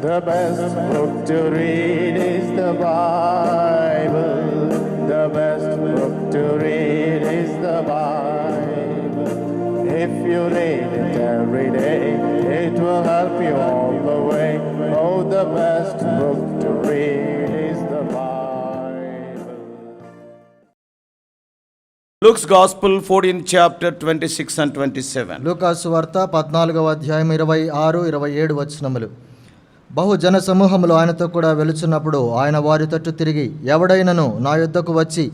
The best book to read is the Bible. The best book to read is the Bible. If you read it every day, it will help you all the way. Oh, the best book to read is the Bible. Luke's Gospel, 14th chapter, 26 and 27. లూకాసు వార్త 14వ అధ్యాయం 26, 27 వచనములు. బహు జన సమూహములు ఆయనతో కూడా వెలుచున్నప్పుడు ఆయన వారి తట్టు తిరిగి, ఎవడైనను నా యొద్దకు వచ్చి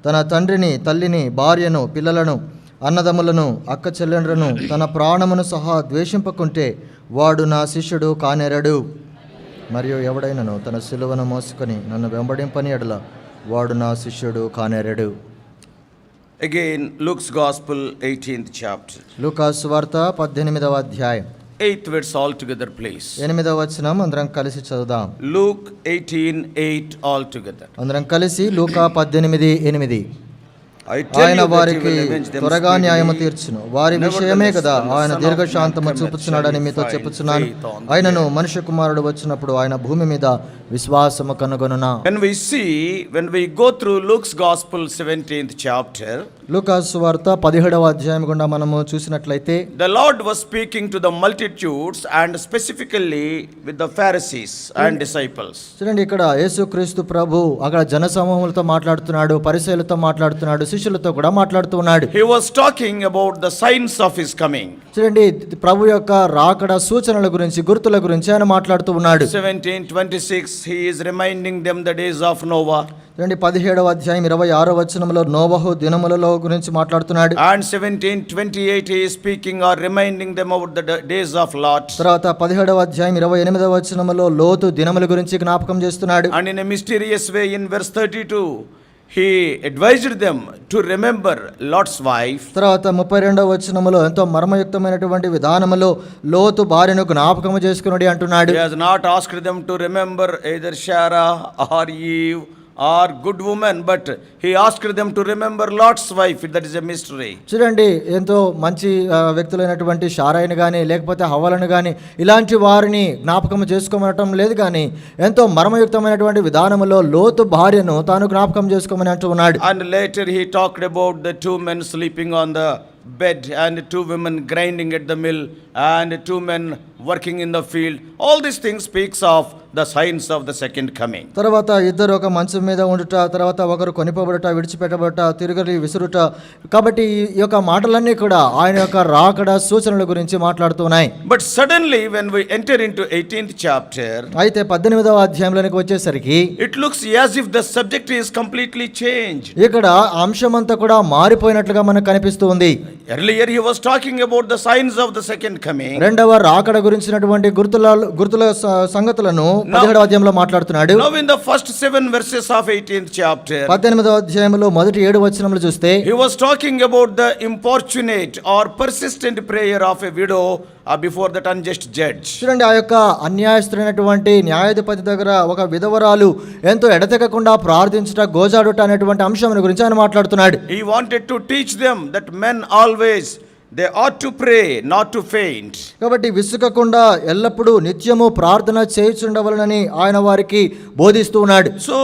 తన తండ్రిని, తల్లిని, భార్యను, పిల్లలను, అన్నదమ్ములను, అక్క చెల్లెండ్రను, తన ప్రాణమును సహా ద్వేషింపకుంటే వాడు నా శిష్యుడు కానేరడు. మరియు ఎవడైనను తన సిలువను మోసుకొని నన్ను వెంబడింపని ఎడల వాడు నా శిష్యుడు కానేరడు. Again, Luke's Gospel, 18th chapter. లూకాసు వార్త 18వ అధ్యాయం 8th verse all together, please. 8వ వచనం అందరం కలిసి చదువుదాం. Luke 18:8 all together. అందరం కలిసి లూకా 18:8. I tell ఆయన you that he వారికి will avenge them త్వరగా న్యాయము speedily. తీర్చును. వారి విషయమే కదా ఆయన దీర్ఘశాంతము చూపుచున్నాడని మీతో చెప్పుచున్నాను. ఆయనను మనుష్య కుమారుడు వచ్చినప్పుడు ఆయన భూమి మీద విశ్వాసము కనుగొనునా. When we go through Luke's Gospel, 17th chapter, లూకాసు వార్త 17వ అధ్యాయం గుండా మనము చూసినట్లయితే, the Lord was speaking to the multitudes and specifically with the Pharisees and disciples. చూడండి, ఇక్కడ యేసుక్రీస్తు ప్రభు అక్కడ జన సమూహములతో మాట్లాడుతున్నాడు, పరిసయ్యులతో మాట్లాడుతున్నాడు, శిష్యులతో కూడా మాట్లాడుతూ ఉన్నాడు. He was talking about the signs of his coming. చూడండి, ప్రభు యొక్క రాకడ సూచనల గురించి, గుర్తుల గురించి ఆయన మాట్లాడుతూ ఉన్నాడు. 17:26 he is reminding them the days of Noah. చూడండి, 17వ అధ్యాయం 26వ వచనంలో నోవహు దినములలో గురించి మాట్లాడుతున్నాడు. And 17:28 he is speaking or reminding them about the days of Lot. తర్వాత 17వ అధ్యాయం 28వ వచనంలో లోతు దినముల గురించి జ్ఞాపకం చేస్తున్నాడు. And in a mysterious way in verse 32 he advised them to remember Lot's wife. తర్వాత 32వ వచనములో ఎంతో మర్మయుక్తమైనటువంటి విధానములో లోతు భార్యను జ్ఞాపకం చేసుకున్నాడు అంటున్నాడు. He has not asked them to remember either Sarah or Eve or good woman, but he asked them to remember Lot's wife. That is a mystery. చూడండి, ఎంతో మంచి వ్యక్తులైనటువంటి షారాయిని కానీ లేకపోతే హవ్వలను కానీ ఇలాంటి వారిని జ్ఞాపకం చేసుకోమనటం లేదు, కానీ ఎంతో మర్మయుక్తమైనటువంటి విధానములో లోతు భార్యను తాను జ్ఞాపకం చేసుకోమని అంటూ ఉన్నాడు. And later he talked about the two men sleeping on the bed and two women grinding at the mill and two men working in the field. All these things speaks of the signs of the second coming. తర్వాత ఇద్దరు ఒక మంచం మీద ఉండుట, తర్వాత ఒకరు కొనిపోబడుట, విడిచిపెట్టబడుట, తిరుగలి విసురుట. కాబట్టి ఈ యొక్క మాటలన్నీ కూడా ఆయన యొక్క రాకడ సూచనల గురించి మాట్లాడుతున్నాయి. But suddenly when we enter into 18th chapter, అయితే 18వ అధ్యాయంలోనికి వచ్చేసరికి it looks as if the subject is completely changed. ఇక్కడ అంశమంతా కూడా మారిపోయినట్లుగా మనకు కనిపిస్తూ ఉంది. Earlier he was talking about the signs of the second coming. రెండవ రాకడ గురించినటువంటి గుర్తుల సంగతులను 17వ అధ్యాయంలో మాట్లాడుతున్నాడు. Now in the first 7 verses of 18th chapter, 18వ అధ్యాయంలో మొదటి 7 వచనములు చూస్తే, he was talking about the importunate or persistent prayer of a widow before that unjust judge. చూడండి, ఆ యొక్క అన్యాయస్తుడైనటువంటి న్యాయాధిపతి దగ్గర ఒక విధవరాలు ఎంతో ఎడతెగకుండా ప్రార్థించుట, గోజాడుట అనేటువంటి అంశం గురించి ఆయన మాట్లాడుతున్నాడు. He wanted to teach them that men always they ought to pray, not to faint. కాబట్టి విసుకకుండా ఎల్లప్పుడూ నిత్యము ప్రార్థన చేయుచుండవలనని ఆయన వారికి బోధిస్తూ ఉన్నాడు. So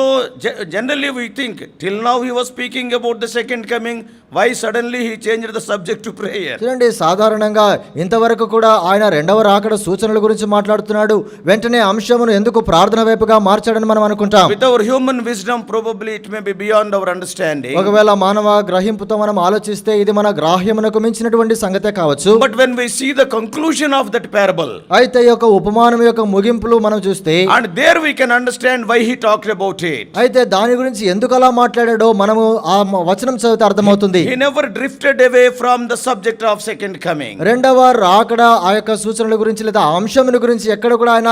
generally we think till now he was speaking about the second coming, why suddenly he changed the subject to prayer? చూడండి, సాధారణంగా ఇంతవరకు కూడా ఆయన రెండవ రాకడ సూచనల గురించి మాట్లాడుతున్నాడు, వెంటనే అంశమును ఎందుకు ప్రార్థన వైపుగా మార్చాడని మనం అనుకుంటాం. With our human wisdom probably it may be beyond our understanding. ఒకవేళ మానవ గ్రహింపుతో మనం ఆలోచిస్తే ఇది మన గ్రాహ్యమునకు మించినటువంటి సంగతే కావచ్చు. But when we see the conclusion of that parable, అయితే ఈ యొక్క ఉపమానం యొక్క ముగింపులు మనం చూస్తే, and there we can understand why he talked about it. అయితే దాని గురించి ఎందుకు అలా మాట్లాడాడో మనము ఆ వచనం చదివితే అర్థమవుతుంది. He never drifted away from the subject of second coming. రెండవ రాకడ ఆ యొక్క సూచనల గురించి లేదా అంశముల గురించి ఎక్కడ కూడా ఆయన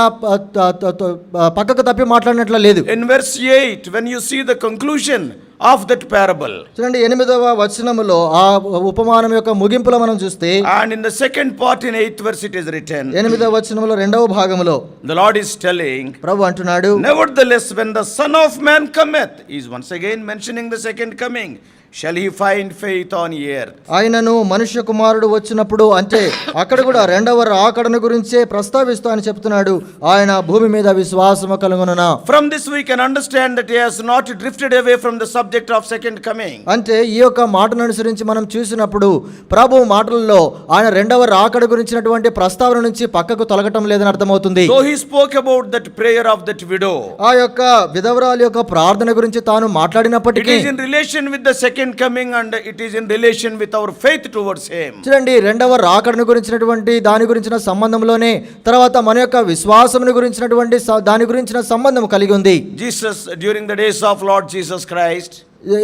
పక్కకు తప్పి మాట్లాడినట్లు లేదు. In verse 8 when you see the conclusion of that parable, చూడండి, 8వ వచనములో ఆ ఉపమానం యొక్క ముగింపులో మనం చూస్తే, and in the second part in 8th verse it is written, 8వ వచనములో రెండవ భాగములో the Lord is telling, ప్రభు అంటున్నాడు, nevertheless when the Son of Man cometh, he is once again mentioning the second coming. shall he find faith on earth. ఆయనను మనుష్య కుమారుడు వచ్చినప్పుడు అంటే అక్కడ కూడా రెండవ రాకడను గురించే ప్రస్తావిస్తూ ఆయన చెప్తున్నాడు, ఆయన భూమి మీద విశ్వాసము కలుగునునా. From this we can understand that he has not drifted away from the subject of second coming. అంటే ఈ యొక్క మాటను అనుసరించి మనం చూసినప్పుడు ప్రభు మాటల్లో ఆయన రెండవ రాకడ గురించినటువంటి ప్రస్తావన నుంచి పక్కకు తొలగటం లేదని అర్థమవుతుంది. Though he spoke about that prayer of that widow, ఆ యొక్క విధవరాలి యొక్క ప్రార్థన గురించి తాను it మాట్లాడినప్పటికీ is in relation with the second coming and it is in relation with our faith towards him. చూడండి, రెండవ రాకడను గురించినటువంటి దాని గురించిన సంబంధంలోనే తర్వాత మన యొక్క విశ్వాసమును గురించినటువంటి దాని గురించిన సంబంధం కలిగి ఉంది. Jesus, during the days of Lord Jesus Christ,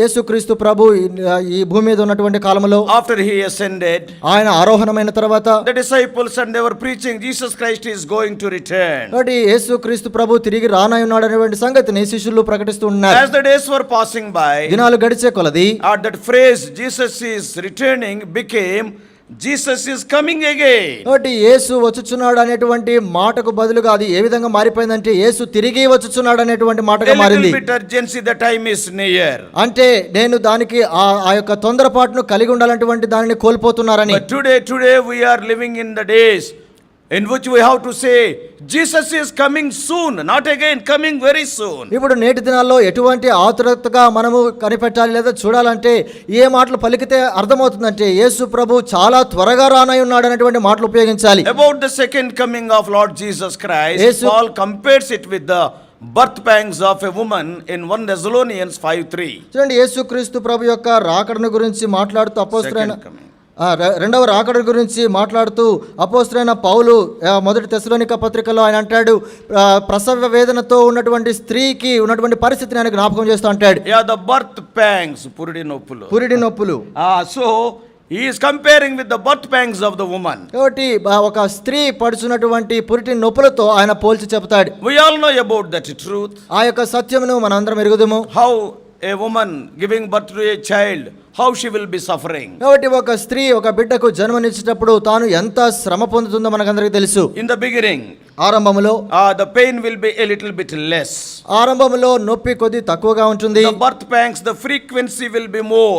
యేసుక్రీస్తు ప్రభు ఈ భూమి మీద ఉన్నటువంటి కాలంలో after he ascended, ఆయన ఆరోహణమైన తర్వాత the disciples and they were preaching Jesus Christ is going to return. కాబట్టి యేసుక్రీస్తు ప్రభు తిరిగి రానయ్యున్నాడు అనేటువంటి సంగతిని శిష్యులు ప్రకటిస్తూ ఉన్నారు. As the days were passing by, దినాలు గడిచే కొలది that phrase Jesus is returning became Jesus is coming again. కాబట్టి యేసు వచ్చుచున్నాడు అనేటువంటి మాటకు బదులుగా అది ఏ విధంగా మారిపోయిందంటే యేసు తిరిగి వచ్చుచున్నాడు అనేటువంటి మాటగా A మారింది. little bit urgency, the time is near. అంటే నేను దానికి ఆ యొక్క తొందరపాటును కలిగి ఉండాలన్నటువంటి దానిని కోల్పోతున్నారని. But today we are living in the days in which we have to say Jesus is coming soon, not again, coming very soon. ఇప్పుడు నేటి దినాల్లో ఎటువంటి ఆతురతగా మనము కనిపెట్టాలి లేదా చూడాలంటే ఏ మాటలు పలికితే అర్థమవుతుందంటే యేసు ప్రభు చాలా త్వరగా రానై ఉన్నాడు అనేటువంటి మాటలు ఉపయోగించాలి. About the second coming of Lord Jesus Christ, Yesu- Paul compares it with the birth pangs of a woman in 1 Thessalonians 5:3. చూడండి, యేసుక్రీస్తు ప్రభు యొక్క రాకడను గురించి మాట్లాడుతూ అపోస్తలుడైన Second coming. రెండవ రాకడ గురించి మాట్లాడుతూ అపోస్తలుడైన పౌలు మొదటి తెస్సలోనిక పత్రికలో ఆయన అంటాడు, ప్రసవ వేదనతో ఉన్నటువంటి స్త్రీకి ఉన్నటువంటి పరిస్థితిని ఆయన జ్ఞాపకం చేస్తూ అంటాడు. Yeah, the birth pangs, పురిడి నొప్పులు. పురిడి నొప్పులు. So he is comparing with the birth pangs of the woman. కాబట్టి ఒక స్త్రీ పడుచున్నటువంటి పురిటి నొప్పులతో ఆయన పోల్చి చెప్తాడు. We all know about that truth. ఆ యొక్క సత్యమును మనందరం ఎరుగుదుము. How a woman giving birth to a child, how she will be suffering. కాబట్టి ఒక స్త్రీ ఒక బిడ్డకు జన్మనిచ్చేటప్పుడు తాను ఎంత శ్రమ పొందుతుందో మనకందరికీ తెలుసు. In the beginning, ఆరంభములో the pain will be a little bit less. ఆరంభములో నొప్పి కొద్ది తక్కువగా ఉంటుంది. The birth pangs, the frequency will be more.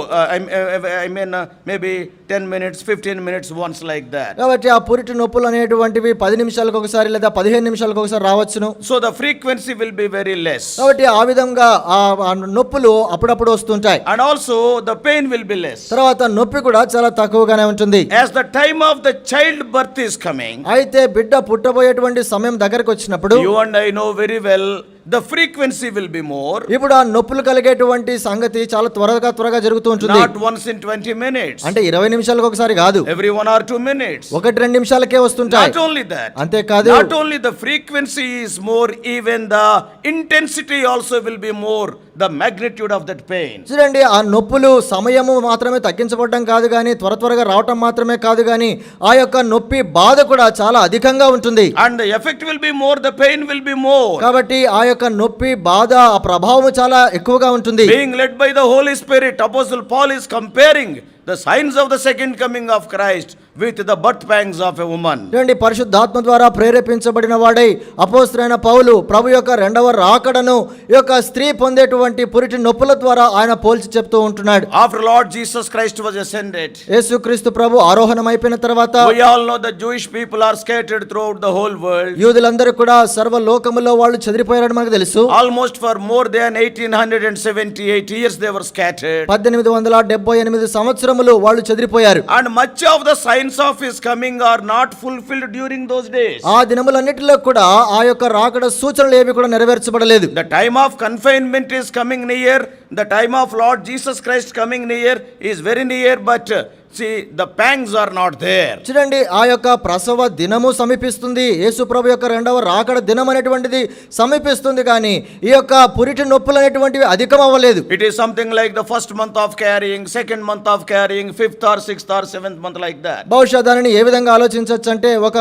I mean, maybe 10 minutes, 15 minutes once like that. కాబట్టి ఆ పురిటి నొప్పులు అనేటువంటివి 10 నిమిషాలకు ఒకసారి లేదా 15 నిమిషాలకు ఒకసారి రావచ్చును. So the frequency will be very less. కాబట్టి ఆ విధంగా ఆ నొప్పులు అప్పుడప్పుడు వస్తుంటాయి. And also the pain will be less. తర్వాత నొప్పి కూడా చాలా తక్కువగానే ఉంటుంది. As the time of the child birth is coming, అయితే బిడ్డ పుట్టబోయేటువంటి సమయం దగ్గరకు వచ్చినప్పుడు you and I know very well the frequency will be more. ఇప్పుడు ఆ నొప్పులు కలిగేటువంటి సంగతి చాలా త్వరగా జరుగుతూ ఉంటుంది. Not once in 20 minutes. అంటే 20 నిమిషాలకు ఒకసారి కాదు, Every 1 or 2 minutes. 1-2 నిమిషాలకే వస్తుంటాయి. Not only that. అంతేకాదు, Not only the frequency is more, even the intensity also will be more. The magnitude of that pain. చూడండి, ఆ నొప్పులు సమయము మాత్రమే తగ్గించబడడం కాదు కానీ త్వరగా రావటం మాత్రమే కాదు కానీ ఆ యొక్క నొప్పి బాధ కూడా చాలా అధికంగా ఉంటుంది. And the effect will be more, the pain will be more. కాబట్టి ఆ యొక్క నొప్పి బాధ ఆ ప్రభావం చాలా ఎక్కువగా ఉంటుంది. Being led by the Holy Spirit, Apostle Paul is comparing the signs of the second coming of Christ with the birth pangs of a woman. చూడండి, పరిశుద్ధాత్మ ద్వారా ప్రేరేపించబడిన వాడై అపోస్తలుడైన పౌలు ప్రభు యొక్క రెండవ రాకడను ఈ యొక్క స్త్రీ పొందేటువంటి పురిటి నొప్పుల ద్వారా ఆయన పోల్చి చెప్తూ ఉంటున్నాడు. After Lord Jesus Christ was ascended, యేసుక్రీస్తు ప్రభు ఆరోహణం అయిపోయిన తర్వాత we all know the Jewish people are scattered throughout the whole world. యూదులందరూ కూడా సర్వలోకములో వాళ్ళు చెదిరిపోయారని మనకు తెలుసు. Almost for more than 1878 years they were scattered. 1878 సంవత్సరములు వాళ్ళు చెదిరిపోయారు. And much of the signs of his coming are not fulfilled during those days. ఆ దినములన్నిటిలో కూడా ఆ యొక్క రాకడ సూచనలు ఏవి కూడా నెరవేర్చబడలేదు. The time of confinement is coming near. The time of Lord Jesus Christ coming near is very near, but see, the pangs are not there. చూడండి, ఆ యొక్క ప్రసవ దినము సమీపిస్తుంది, యేసు ప్రభు యొక్క రెండవ రాకడ దినం అనేటువంటిది సమీపిస్తుంది, కానీ ఈ యొక్క పురిటి నొప్పులు అనేటువంటివి అధికం అవ్వలేదు. It is something like the first month of carrying, second month of carrying, 5th or 6th or 7th month like that. బహుశా దానిని ఏ విధంగా ఆలోచించవచ్చు అంటే ఒక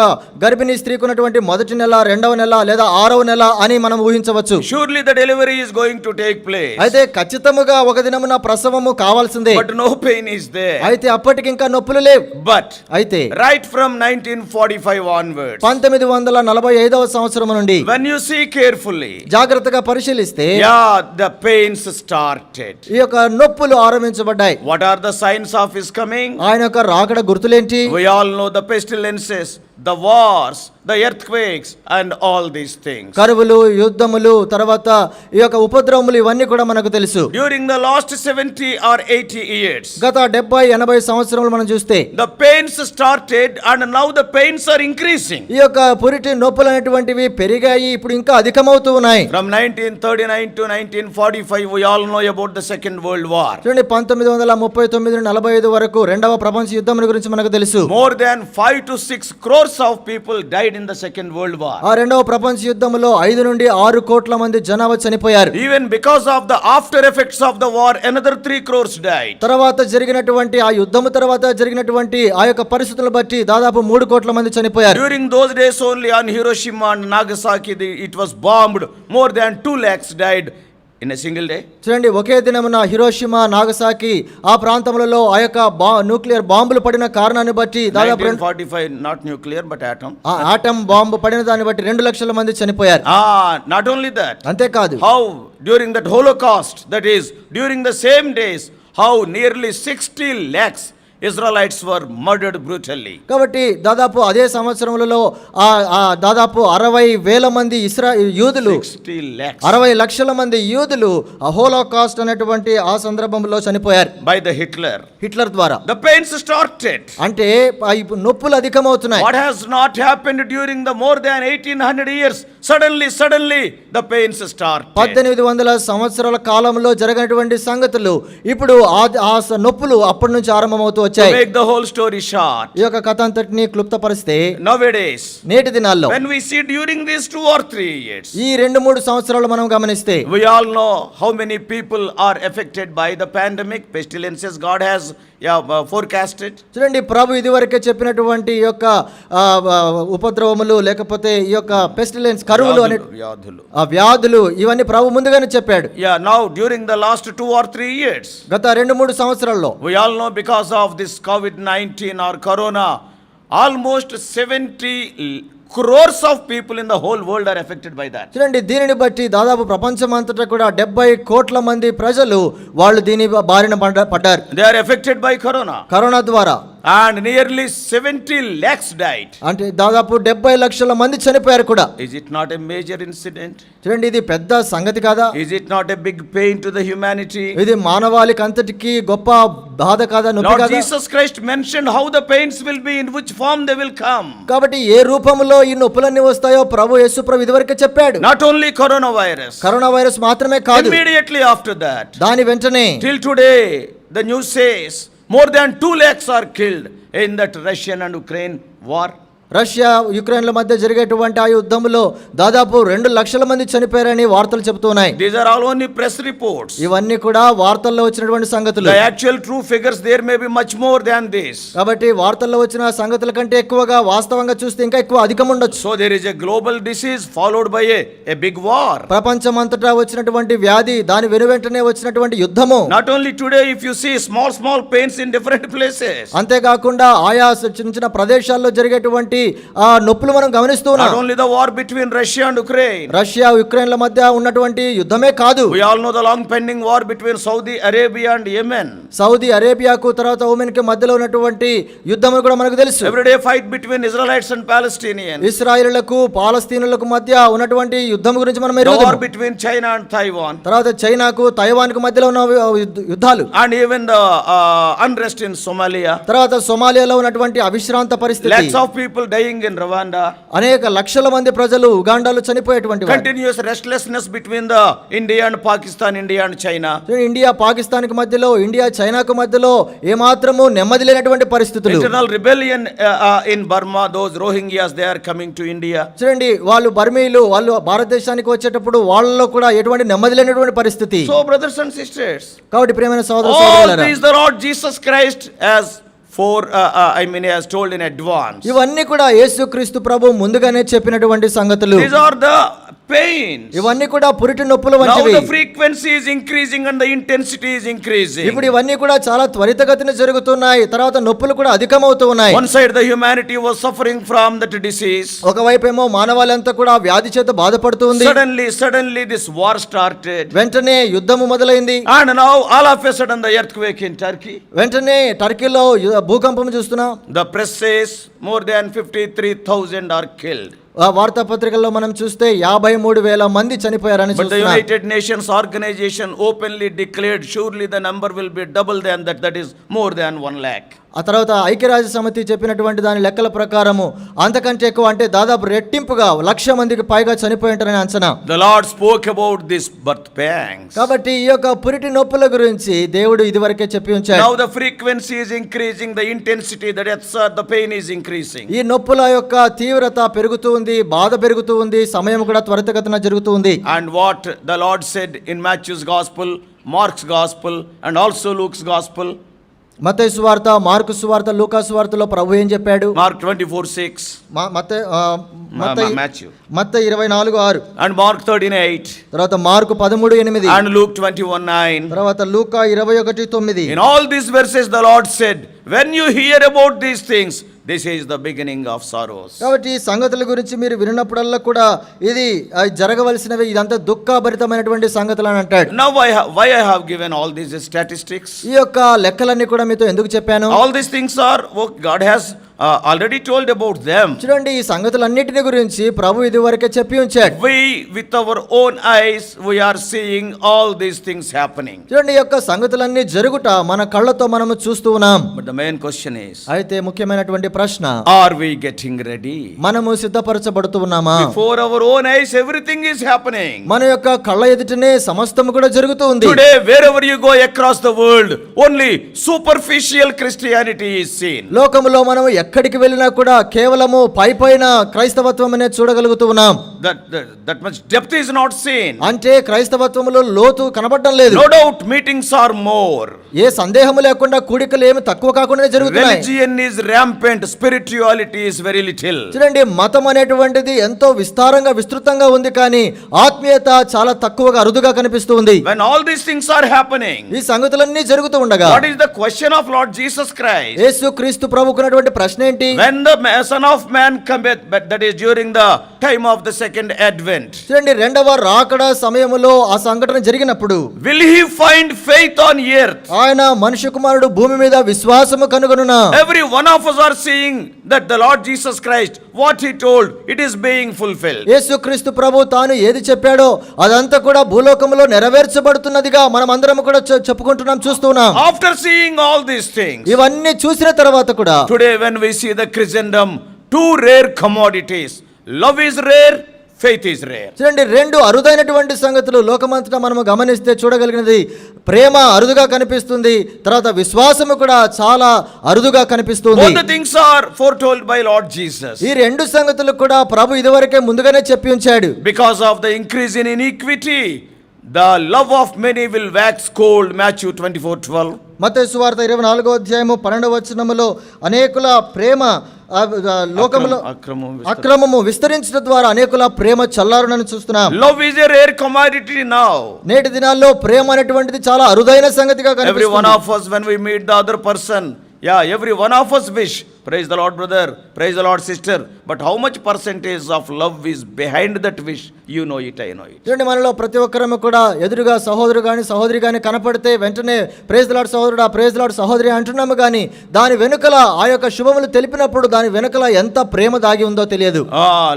గర్భిణీ స్త్రీకి ఉన్నటువంటి మొదటి నెల, రెండవ నెల లేదా 6వ నెల అని మనం ఊహించవచ్చు. Surely the delivery is going to take place. అయితే ఖచ్చితముగా ఒక దినమున ప్రసవము కావాల్సిందే. But no pain is there. అయితే అప్పటికి ఇప్పటికి ఇంకా నొప్పులు లేవు. But అయితే right from 1945 onwards, 1945వ సంవత్సరం నుండి when you see carefully, జాగ్రత్తగా పరిశీలిస్తే the pains started. ఈ యొక్క నొప్పులు ఆరంభించబడ్డాయి. What are the signs of his coming? ఆయన యొక్క రాకడ గుర్తులేంటి? We all know the pestilences, the wars, the earthquakes and all these things. కరువులు, యుద్ధములు, తర్వాత ఈ యొక్క ఉపద్రవములు ఇవన్నీ కూడా మనకు తెలుసు. During the last 70 or 80 years, గత 70-80 సంవత్సరములు మనం చూస్తే the pains started and now the pains are increasing. ఈ యొక్క పురిటి నొప్పులు అనేటువంటివి పెరిగాయి, ఇప్పుడు ఇంకా అధికమవుతూ ఉన్నాయి. From 1939 to 1945 we all know about the Second World War. చూడండి, 1939 నుండి 45 వరకు రెండవ ప్రపంచ యుద్ధం గురించి మనకు తెలుసు. More than 5 to 6 crores of people died in the Second World War. ఆ రెండవ ప్రపంచ యుద్ధంలో 5 నుండి 6 కోట్ల మంది జనాభా చనిపోయారు. Even because of the after effects of the war, another 3 crores died. తర్వాత జరిగినటువంటి ఆ యుద్ధము తర్వాత జరిగినటువంటి ఆ యొక్క పరిస్థితులను బట్టి దాదాపు 3 కోట్ల మంది చనిపోయారు. During those days only on Hiroshima and Nagasaki, it was bombed. More than 2 lakhs died in a single day. చూడండి, ఒకే దినమున హిరోషిమా, నాగసాకి ఆ ప్రాంతములలో ఆ యొక్క న్యూక్లియర్ బాంబులు పడిన కారణాన్ని బట్టి దాదాపు 1945 not nuclear but atom. Atom bomb పడిన దాన్ని బట్టి 2 లక్షల మంది చనిపోయారు. Not only that. అంతేకాదు, How during that Holocaust, that is during the same days, how nearly 60 lakhs Israelites were murdered brutally. కాబట్టి దాదాపు అదే సంవత్సరములలో దాదాపు 60,000 మంది యూదులు, 60 lakhs 60 లక్షల మంది యూదులు ఆ హోలోకాస్ట్ అనేటువంటి ఆ సందర్భంలో చనిపోయారు by the Hitler ద్వారా. The pains started. అంటే నొప్పులు అధికమవుతున్నాయి. What has not happened during the more than 1800 years, suddenly the pains started. 1800 సంవత్సరాల కాలంలో జరిగినటువంటి సంగతులు ఇప్పుడు ఆ నొప్పులు అప్పటి నుంచి ఆరంభమవుతూ వచ్చాయి. To make the whole story short, ఈ యొక్క కథ అంతటిని క్లుప్తపరిస్తే nowadays, నేటి దినాల్లో when we see during these 2 or 3 years, ఈ 2-3 సంవత్సరాలు మనం గమనిస్తే we all know how many people are affected by the pandemic, pestilences God has forecasted. చూడండి, ప్రభు ఇదివరకే చెప్పినటువంటి ఈ యొక్క ఉపద్రవములు లేకపోతే ఈ యొక్క పెస్టిలెన్స్, కరువులు అనే వ్యాధులు ఇవన్నీ ప్రభు ముందుగానే చెప్పాడు. Now during the last 2 or 3 years, గత 2-3 సంవత్సరాల్లో we all know because of this COVID-19 or corona, almost 70 crores of people in the whole world are affected by that. చూడండి, దీనిని బట్టి దాదాపు ప్రపంచమంతటా కూడా 70 కోట్ల మంది ప్రజలు వాళ్ళు దీని బారిన పడ్డారు. They are affected by corona ద్వారా. And nearly 70 lakhs died. అంటే దాదాపు 70 లక్షల మంది చనిపోయారు కూడా. Is it not a major incident? చూడండి, ఇది పెద్ద సంగతి కాదా? Is it not a big pain to the humanity? ఇది మానవాళికి అంతటికి గొప్ప బాధ కాదా, నొప్పి Lord కాదా? Jesus Christ mentioned how the pains will be, in which form they will come. కాబట్టి ఏ రూపంలో ఈ నొప్పులన్నీ వస్తాయో యేసు ప్రభు ఇదివరకే చెప్పాడు. Not only కరోనా వైరస్ మాత్రమే కాదు, immediately after that, దాని వెంటనే till today the news says more than 2 lakhs are killed in that Russian and Ukraine war. Russia యుక్రెయిన్ల మధ్య జరిగేటువంటి ఆ యుద్ధంలో దాదాపు 2 లక్షల మంది చనిపోయారని వార్తలు చెబుతున్నాయి. These are all only press reports. ఇవన్నీ కూడా వార్తల్లో వచ్చినటువంటి సంగతులు. The actual true figures there may be much more than this. కాబట్టి వార్తల్లో వచ్చిన సంగతుల కంటే ఎక్కువగా వాస్తవంగా చూస్తే ఇంకా ఎక్కువ అధికం ఉండొచ్చు. So there is a global disease followed by a big war. ప్రపంచమంతటా వచ్చినటువంటి వ్యాధి, దాని వెనువెంటనే వచ్చినటువంటి యుద్ధము. Not only today, if you see small pains in different places. అంతేకాకుండా ఆయా చిన్న ప్రదేశాల్లో జరిగేటువంటి ఆ నొప్పులు మనం గమనిస్తున్నాం. Not only the war between Russia and Ukraine. Russia యుక్రెయిన్ల మధ్య ఉన్నటువంటి యుద్ధమే కాదు. We all know the long pending war between Saudi Arabia and Yemen. Saudi అరేబియాకు తర్వాత ఒమెన్ కి మధ్యలో ఉన్నటువంటి యుద్ధం కూడా మనకు తెలుసు. Everyday fight between Israelites and Palestinians. ఇశ్రాయేలులకు పాలస్తీనులకు మధ్య ఉన్నటువంటి యుద్ధం గురించి మనం ఎరుగుదాం. War between China and Taiwan. తర్వాత చైనాకు తైవాన్ కు మధ్యలో ఉన్న యుద్ధాలు. And even the unrest in Somalia. తర్వాత సోమాలియాలో ఉన్నటువంటి అవిశ్రాంత పరిస్థితి. Lakhs of people dying in Rwanda. అనేక లక్షల మంది ప్రజలు ఉగాండాలో చనిపోయేటువంటి వారు. Continuous restlessness between the India and Pakistan, India and China. India Pakistan కి మధ్యలో, ఇండియా చైనాకు మధ్యలో ఏమాత్రము నెమ్మది లేనటువంటి పరిస్థితులు. Internal rebellion in Burma, those Rohingyas, they are coming to India. చూడండి, వాళ్ళు బర్మీలు వాళ్ళు భారతదేశానికి వచ్చేటప్పుడు వాళ్ళలో కూడా ఎటువంటి నెమ్మది లేనటువంటి పరిస్థితి. So brothers and sisters, కాబట్టి ప్రియమైన సోదర all సోదరులారా, these the Lord Jesus Christ has has told in advance. ఇవన్నీ కూడా యేసుక్రీస్తు ప్రభు ముందుగానే చెప్పినటువంటి సంగతులు. These are the pains. ఇవన్నీ కూడా పురిటి నొప్పులు Now వంటివి. the frequency is increasing and the intensity is increasing. ఇప్పుడు ఇవన్నీ కూడా చాలా త్వరితగతిన జరుగుతున్నాయి, తర్వాత నొప్పులు కూడా అధికమవుతూ ఉన్నాయి. One side the humanity was suffering from that disease. ఒకవైపేమో మానవాళంతా కూడా వ్యాధి చేత బాధపడుతూ ఉంది. Suddenly this war started. వెంటనే యుద్ధము మొదలైంది. And now all of a sudden the earthquake in Turkey. వెంటనే టర్కీలో భూకంపం చూస్తున్నాం. The press says more than 53,000 are killed. ఆ వార్తాపత్రికల్లో మనం చూస్తే 53,000 మంది చనిపోయారని But the చూస్తున్నాం. United Nations organization openly declared surely the number will be double than that, that is more than 1 lakh. ఆ తర్వాత ఐక్యరాజ్య సమితి చెప్పినటువంటి దాని లెక్కల ప్రకారము అంతకంటే ఎక్కువ, అంటే దాదాపు రెట్టింపుగా 1,00,000 మందికి పైగా చనిపోయి ఉంటారని అంచనా. The Lord spoke about this birth pangs. కాబట్టి ఈ యొక్క పురిటి నొప్పుల గురించి దేవుడు ఇదివరకే చెప్పి ఉంచాడు. Now the frequency is increasing, the intensity, the pain is increasing. ఈ నొప్పుల యొక్క తీవ్రత పెరుగుతూ ఉంది, బాధ పెరుగుతూ ఉంది, సమయం కూడా త్వరితగతిన జరుగుతూ ఉంది. And what the Lord said in Matthew's gospel, Mark's gospel and also Luke's gospel. మత్తయి సువార్త, మార్కు సువార్త, లూకా సువార్తలో ప్రభు ఏం చెప్పాడు? Mark 24:6. Matthew. Mattayi 24:6. And Mark 13:8. తర్వాత మార్కు 13:8. And Luke 21:9. తర్వాత లూకా 21:9. In all these verses the Lord said, when you hear about these things, this is the beginning of sorrows. కాబట్టి ఈ సంగతుల గురించి మీరు విన్నప్పుడల్లా కూడా ఇది జరగవలసినవి, ఇదంతా దుఃఖభరితమైనటువంటి సంగతులు అని అంటాడు. Now why I have given all these statistics? ఈ యొక్క లెక్కలన్నీ కూడా మీతో ఎందుకు చెప్పాను? All these things are God has already told about them. చూడండి, ఈ సంగతులన్నిటిని గురించి ప్రభు ఇదివరకే చెప్పి ఉంచాడు. We with our own eyes we are seeing all these things happening. చూడండి, ఈ యొక్క సంగతులన్నీ జరుగుట మన కళ్ళతో మనము చూస్తూ ఉన్నాం. But the main question is, అయితే ముఖ్యమైనటువంటి ప్రశ్న, are we getting ready? మనము సిద్ధపరచబడుతూ ఉన్నామా? Before our own eyes everything is happening. మన యొక్క కళ్ళ ఎదుటనే సమస్తము కూడా జరుగుతూ ఉంది. Today wherever you go across the world, only superficial Christianity is seen. లోకములో మనం ఎక్కడికి వెళ్ళినా కూడా కేవలము పైపైన క్రైస్తవత్వం అనేది చూడగలుగుతూ ఉన్నాం. That much depth is not seen. అంటే క్రైస్తవత్వములో లోతు కనబడడం లేదు. No doubt meetings are more. ఏ సందేహము లేకుండా కూడికలు ఏమి తక్కువ కాకుండా జరుగుతున్నాయి. Religion is rampant, spirituality is very little. చూడండి, మతం అనేటువంటిది ఎంతో విస్తారంగా విస్తృతంగా ఉంది, కానీ ఆత్మీయత చాలా తక్కువగా అరుదుగా కనిపిస్తూ ఉంది. When all these things are happening, ఈ సంగతులన్నీ జరుగుతూ ఉండగా what is the question of Lord Jesus Christ? యేసుక్రీస్తు ప్రభువుకున్నటువంటి ప్రశ్న ఏంటి? When the Son of Man cometh, but that is during the time of the second advent. చూడండి, రెండవ రాకడ సమయములో ఆ సంఘటన జరిగినప్పుడు Will he find faith on earth? ఆయన మనుష్య కుమారుడు భూమి మీద విశ్వాసము కనుగొనునా? Every one of us are seeing that the Lord Jesus Christ, what he told, it is being fulfilled. యేసుక్రీస్తు ప్రభు తాను ఏది చెప్పాడో అదంతా కూడా భూలోకములో నెరవేర్చబడుతున్నదిగా మనం అందరం కూడా చెప్పుకుంటున్నాం, చూస్తున్నాం. After seeing all these things, ఇవన్నీ చూసిన తర్వాత కూడా today when we see the Christendom, two rare commodities, love is rare, faith is rare. చూడండి, రెండు అరుదైనటువంటి సంగతులు లోకమంతటా మనము గమనిస్తే చూడగలిగినది. ప్రేమ అరుదుగా కనిపిస్తుంది, తర్వాత విశ్వాసము కూడా చాలా అరుదుగా కనిపిస్తుంది. Both the things are foretold by Lord Jesus. ఈ రెండు సంగతులు కూడా ప్రభు ఇదివరకే ముందుగానే చెప్పి ఉంచాడు. Because of the increase in iniquity, the love of many will wax cold. Matthew 24:12. మత్తయి సువార్త 24:12 అనేకుల ప్రేమ లోకములో అక్రమము విస్తరించడం ద్వారా అనేకుల ప్రేమ చల్లారునని చూస్తున్నాం. Love is a rare commodity now. నేటి దినాల్లో ప్రేమ అనేటువంటిది చాలా అరుదైన సంగతిగా Every one కనిపిస్తుంది. of us, when we meet the other person, every one of us wish, praise the Lord brother, praise the Lord sister, but how much percentage of love is behind that wish? You know it, I know it. చూడండి, మనలో ప్రతి ఒక్కరము కూడా ఎదురుగా సహోదరు గాని సహోదరి గాని కనపడితే వెంటనే ప్రైజ్ ది లార్డ్ సహోదరుడా, ప్రైజ్ ది లార్డ్ సహోదరి అంటున్నాము, కానీ దాని వెనుకల ఆ యొక్క శుభములు తెలిపినప్పుడు దాని వెనుకల ఎంత ప్రేమ దాగి ఉందో తెలియదు.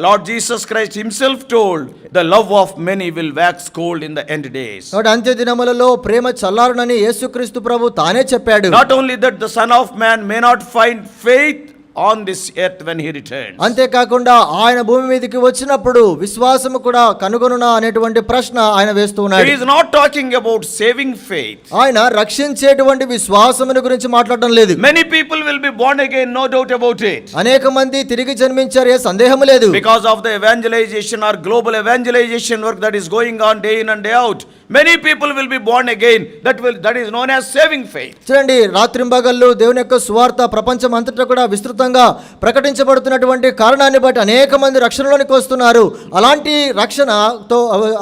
Lord Jesus Christ himself told, the love of many will wax cold in the end days. కాబట్టి అంత్య దినములలో ప్రేమ చల్లారునని యేసుక్రీస్తు ప్రభు తానే చెప్పాడు. Not only that, the Son of Man may not find faith on this earth when he returns. అంతేకాకుండా ఆయన భూమి మీదకి వచ్చినప్పుడు విశ్వాసము కూడా కనుగొనునా అనేటువంటి ప్రశ్న ఆయన వేస్తూ ఉన్నాడు. He is not talking about saving faith. ఆయన రక్షించేటువంటి విశ్వాసమును గురించి మాట్లాడడం లేదు. Many people will be born again, no doubt about it. అనేక మంది తిరిగి జన్మించారు, ఏ సందేహం లేదు. Because of the evangelization or global evangelization work that is going on day in and day out, many people will be born again. That is known as saving faith. చూడండి, రాత్రింబగళ్ళు దేవుని యొక్క సువార్త ప్రపంచం అంతటా కూడా విస్తృతంగా ప్రకటించబడుతున్నటువంటి కారణాన్ని బట్టి అనేక మంది రక్షణలోనికి వస్తున్నారు. అలాంటి రక్షణతో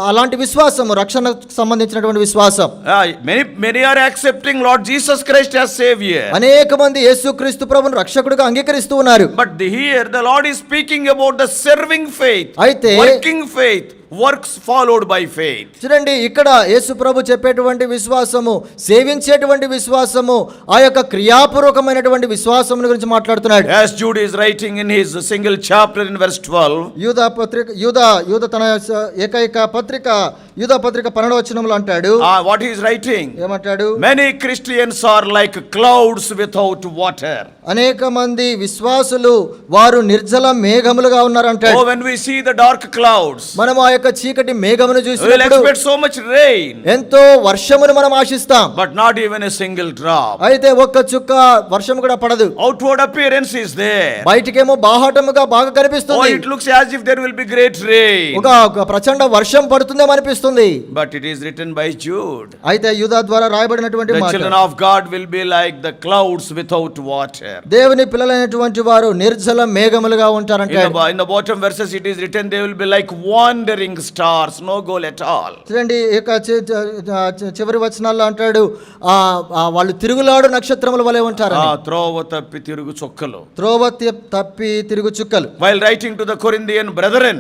అలాంటి విశ్వాసం, రక్షణకు సంబంధించినటువంటి విశ్వాసం. Many are accepting Lord Jesus Christ as Savior. అనేక మంది యేసుక్రీస్తు ప్రభువును రక్షకుడిగా అంగీకరిస్తూ ఉన్నారు. But here the Lord is speaking about the serving faith, అయితే working faith, works followed by faith. చూడండి, ఇక్కడ యేసు ప్రభు చెప్పేటువంటి విశ్వాసము, సేవించేటువంటి విశ్వాసము, ఆ యొక్క క్రియాపూర్వకమైనటువంటి విశ్వాసం గురించి మాట్లాడుతున్నాడు. As Jude is writing in his single chapter in verse 12, యూద తన ఏకైక పత్రిక యూదా పత్రిక 12వ వచనంలో అంటాడు, what he is writing, ఏమంటాడు? many Christians are like clouds without water. అనేక మంది విశ్వాసులు వారు Nirjala మేఘములుగా ఉన్నారంటాడు. Oh, when we see the dark clouds, మనం ఆ యొక్క చీకటి మేఘమును we will చూసినప్పుడు expect so much rain, ఎంతో వర్షమును మనం ఆశిస్తాం. but not even a single drop. అయితే ఒక్క చుక్క వర్షం కూడా పడదు. Outward appearance is there. బయటికేమో బాహాటముగా బాగా Oh, కనిపిస్తుంది. it looks as if there will be great rain. ఒక ప్రచండ వర్షం పడుతుందేమో అనిపిస్తుంది. But it is written by Jude. అయితే యూదా ద్వారా రాయబడినటువంటి The మాట, children of God will be like the clouds without water. దేవుని పిల్లలైనటువంటి వారు నిర్జల మేఘములుగా ఉంటారంటే. In the bottom verses it is written they will be like wandering stars, no goal at all. చూడండి, ఇక చివరి వచనాల్లో అంటాడు, వాళ్ళు తిరుగులాడు నక్షత్రముల వలె ఉంటారు. త్రోవ తప్పి తిరుగు చుక్కలు. త్రోవ తప్పి తిరుగు చుక్కలు. While writing to the Corinthian brethren,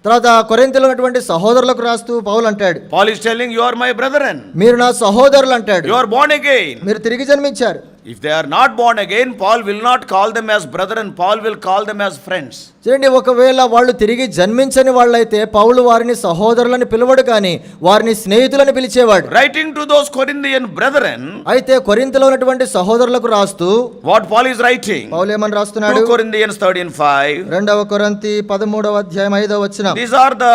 తర్వాత కొరింథీలో ఉన్నటువంటి సహోదరులకు రాస్తూ పౌలు అంటాడు, Paul is telling you are my brethren. మీరు నా సహోదరులు అంటాడు. You are born again. మీరు తిరిగి జన్మించారు. If they are not born again, Paul will not call them as brethren. Paul will call them as friends. చూడండి, ఒకవేళ వాళ్ళు తిరిగి జన్మించని వాళ్ళైతే పౌలు వారిని సహోదరులని పిలవడు, కానీ వారిని స్నేహితులని పిలిచేవాడు. Writing to those Corinthian brethren, అయితే కొరింథీలో ఉన్నటువంటి సహోదరులకు రాస్తూ what Paul is writing, పౌలు ఏమని రాస్తున్నాడు? 2 Corinthians 13:5. 2 కొరింథీ 13వ అధ్యాయం 5వ వచనం. These are the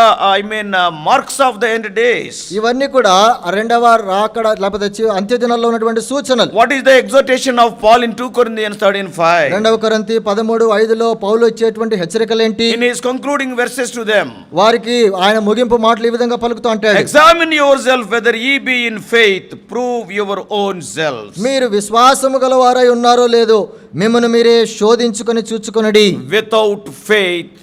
marks of the end days. ఇవన్నీ కూడా రెండవ రాకడ లేకపోతే అంత్య దినాల్లో ఉన్నటువంటి సూచనలు. What is the exhortation of Paul in 2 Corinthians 13:5? 2 కొరింథీ 13:5లో పౌలు ఇచ్చేటువంటి హెచ్చరికలేంటి? In his concluding verses to them, వారికి ఆయన ముగింపు మాటలు ఈ విధంగా పలుకుతూ అంటాడు, examine yourself whether ye be in faith, prove your own selves. మీరు విశ్వాసము గలవారై ఉన్నారో లేదో మిమ్మల్ని మీరే శోధించుకొని చూచుకొనడి. Without faith,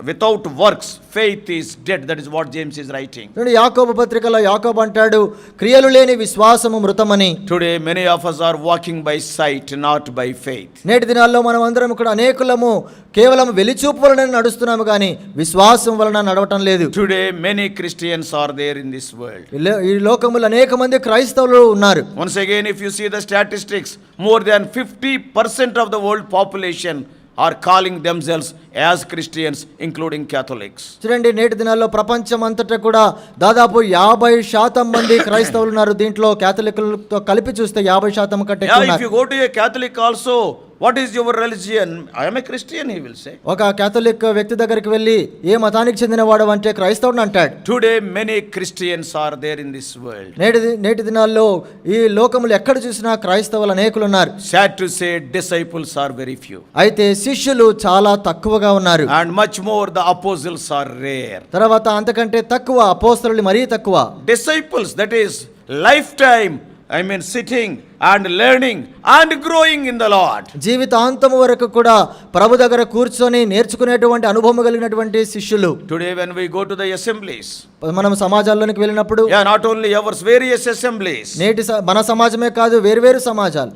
without works, faith is dead. That is what James is writing. యాకోబు పత్రికలో యాకోబు అంటాడు, క్రియలు లేని విశ్వాసము మృతమని. Today many of us are walking by sight, not by faith. నేటి దినాల్లో మనం అందరం ఇక్కడ అనేకులము కేవలం వెలిచూపు వలన నడుస్తున్నాము, కానీ విశ్వాసం వలన నడవటం లేదు. Today many Christians are there in this world. ఈ లోకములో అనేక మంది క్రైస్తవులు ఉన్నారు. Once again, if you see the statistics, more than 50% of the world population are calling themselves as Christians, including Catholics. చూడండి, నేటి దినాల్లో ప్రపంచం అంతటా కూడా దాదాపు 50% మంది క్రైస్తవులు ఉన్నారు. దీంట్లో క్యాథలికులతో కలిపి చూస్తే 50% కంటే ఎక్కువ If you go to a Catholic also, what is your religion? I am a Christian, he will say. ఒక క్యాథలిక్ వ్యక్తి దగ్గరికి వెళ్ళి ఏ మతానికి చెందినవాడు అంటే క్రైస్తవుడు అంటాడు. Today many Christians are there in this world. నేటి దినాల్లో ఈ లోకములు ఎక్కడ చూసినా క్రైస్తవులు అనేకులు ఉన్నారు. Sad to say, disciples are very few. అయితే శిష్యులు చాలా తక్కువగా ఉన్నారు. And much more the apostles are rare. తర్వాత అంతకంటే తక్కువ అపోస్తలులు మరీ తక్కువ. Disciples, that is lifetime, sitting and learning and growing in the Lord. జీవితాంతము వరకు కూడా ప్రభు దగ్గర కూర్చొని నేర్చుకునేటువంటి అనుభవం కలిగినటువంటి శిష్యులు. Today when we go to the assemblies, మనం సమాజాల్లోనికి వెళ్ళినప్పుడు, not only ours, various assemblies, నేటి మన సమాజమే కాదు, వేరు సమాజాలు,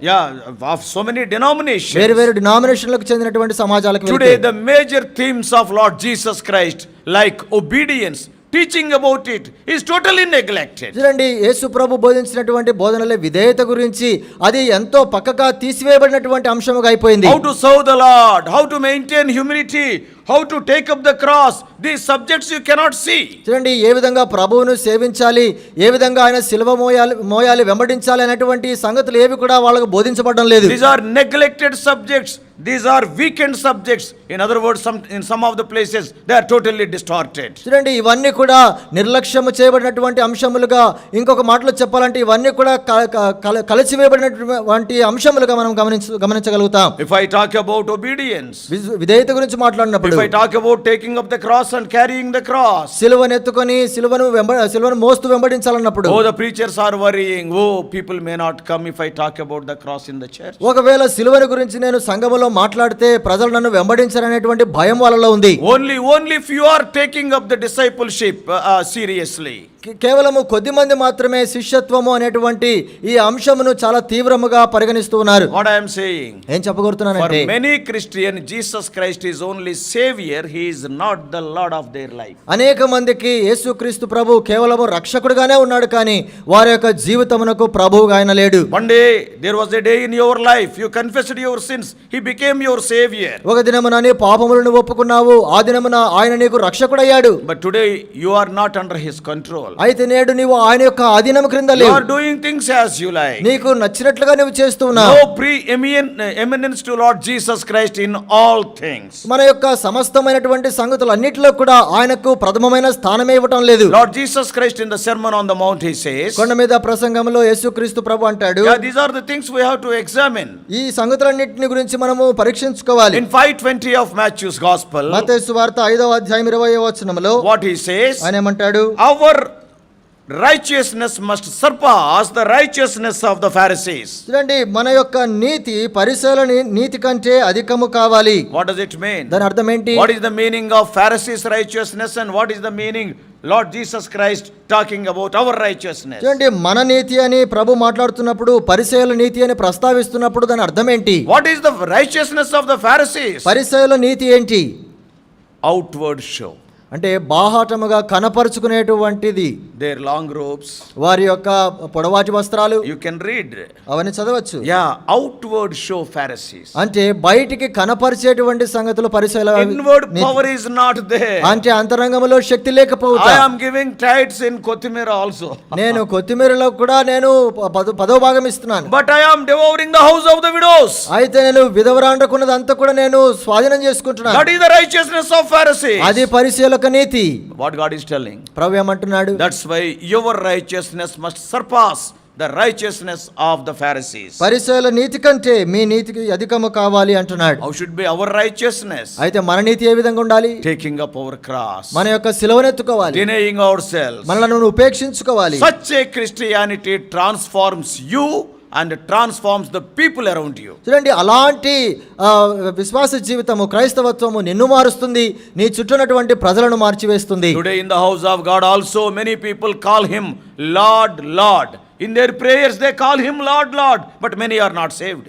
of so many denominations, వేరు డినామినేషన్లకు చెందినటువంటి సమాజాలకు today the major themes of Lord Jesus Christ, like obedience, teaching about it, is totally neglected. చూడండి, యేసు ప్రభు బోధించినటువంటి బోధనలే విధేయత గురించి అది ఎంతో పక్కగా తీసివేయబడినటువంటి అంశముగా అయిపోయింది. How to serve the Lord, how to maintain humility, how to take up the cross, these subjects you cannot see. చూడండి, ఏ విధంగా ప్రభువును సేవించాలి, ఏ విధంగా ఆయన సిలువ మోయాలి వెంబడించాలి అనేటువంటి సంగతులు ఏవి కూడా వాళ్ళకు బోధించబడడం లేదు. These are neglected subjects, these are weakened subjects. In other words, in some of the places they are totally distorted. చూడండి, ఇవన్నీ కూడా నిర్లక్ష్యము చేయబడినటువంటి అంశములుగా, ఇంకొక మాటలో చెప్పాలంటే ఇవన్నీ కూడా కలిసివేయబడినటువంటి అంశములుగా మనం గమనించగలుగుతాం. If I talk about obedience, విధేయత గురించి మాట్లాడినప్పుడు, వచ్చినప్పుడు, If I talk about taking up the cross and carrying the cross, సిలువనెత్తుకొని సిలువను మోస్తూ వెంబడించాలన్నప్పుడు, oh, the preachers are worrying, oh, people may not come if I talk about the cross in the church. ఒకవేళ సిలువను గురించి నేను సంఘములో మాట్లాడితే ప్రజలు నన్ను వెంబడించారనేటువంటి భయం వాళ్ళలో ఉంది. Only if you are taking up the discipleship seriously. కేవలము కొద్ది మంది మాత్రమే శిష్యత్వము అనేటువంటి ఈ అంశమును చాలా తీవ్రముగా పరిగణిస్తూ ఉన్నారు. What I am saying, ఏం చెప్పగలుగుతున్నానంటే, for many Christian, Jesus Christ is only Savior, He is not the Lord of their life. అనేక మందికి యేసుక్రీస్తు ప్రభు కేవలము రక్షకుడుగానే ఉన్నాడు, కానీ వారి యొక్క జీవితమునకు ప్రభువుగా ఆయన లేడు. One day there was a day in your life you confessed your sins, He became your Savior. ఒక దినమున నీ పాపములను ఒప్పుకున్నావు, ఆ దినమున ఆయన నీకు రక్షకుడయ్యాడు. But today you are not under His control. అయితే నేడు నీవు ఆయన యొక్క ఆధీనము క్రింద You లేవు. are doing things as you like. నీకు నచ్చినట్లుగా నువ్వు చేస్తూ ఉన్నావు. No preeminence to Lord Jesus Christ in all things. మన యొక్క సమస్తమైనటువంటి సంగతులన్నిటిలో కూడా ఆయనకు ప్రథమమైన స్థానమే ఇవ్వటం లేదు. Lord Jesus Christ in the Sermon on the Mount, He says, కొండ మీద ప్రసంగంలో యేసుక్రీస్తు ప్రభు అంటాడు, yeah, these are the things we have to examine. ఈ సంగతులన్నిటిని గురించి మనము పరీక్షించుకోవాలి. In 5:20 of Matthew's Gospel, మత్తయి సువార్త 5వ అధ్యాయం 20వ వచనములో what he says, ఆయన ఏమంటాడు, our righteousness must surpass the righteousness of the Pharisees. చూడండి, మన యొక్క నీతి పరిసయ్యుల నీతి కంటే అధికము కావాలి. What does it mean? దాని అర్థం ఏంటి? What is the meaning of Pharisees' righteousness and what is the meaning Lord Jesus Christ talking about our righteousness? చూడండి, మన నీతి అని ప్రభు మాట్లాడుతున్నప్పుడు, పరిసయ్యుల నీతి అని ప్రస్తావిస్తున్నప్పుడు దాని అర్థం ఏంటి? What is the righteousness of the Pharisees? పరిసయ్యుల నీతి ఏంటి? Outward show. అంటే బాహాటముగా కనపరుచుకునేటువంటిది. Their long robes. వారి యొక్క పొడవాటి వస్త్రాలు. You can read. అవన్నీ చదవచ్చు. Yeah, outward show Pharisees. అంటే బయటికి కనపరిచేటువంటి సంగతులు పరిసయ్యుల Inward power is not there. అంటే అంతరంగంలో శక్తి లేకపోతే. I am giving tithes in Kothimira also. నేను కొత్తిమీరలో కూడా నేను 10వ భాగం ఇస్తున్నాను. But I am devouring the house of the widows. అయితే నేను విధవరాండ్రకున్నది అంతా కూడా నేను స్వాధీనం చేసుకుంటున్నాను. That is the righteousness of Pharisees. అది పరిసయ్యుల నీతి. What God is telling. ప్రభు ఏమంటున్నాడు? That's why your righteousness must surpass the righteousness of the Pharisees. పరిసయ్యుల నీతి కంటే మీ నీతికి అధికము కావాలి అంటున్నాడు. How should be our righteousness? అయితే మన నీతి ఏ విధంగా ఉండాలి? Taking up our cross. మన యొక్క సిలువనెత్తుకోవాలి. Denying ourselves. మనలను ఉపేక్షించుకోవాలి. Such a Christianity transforms you and transforms the people around you. చూడండి, అలాంటి విశ్వాస జీవితము, క్రైస్తవత్వము నిన్ను మారుస్తుంది, నీ చుట్టూనటువంటి ప్రజలను మార్చివేస్తుంది. Today in the house of God also many people call Him Lord, Lord. In their prayers they call Him Lord, Lord, but many are not saved.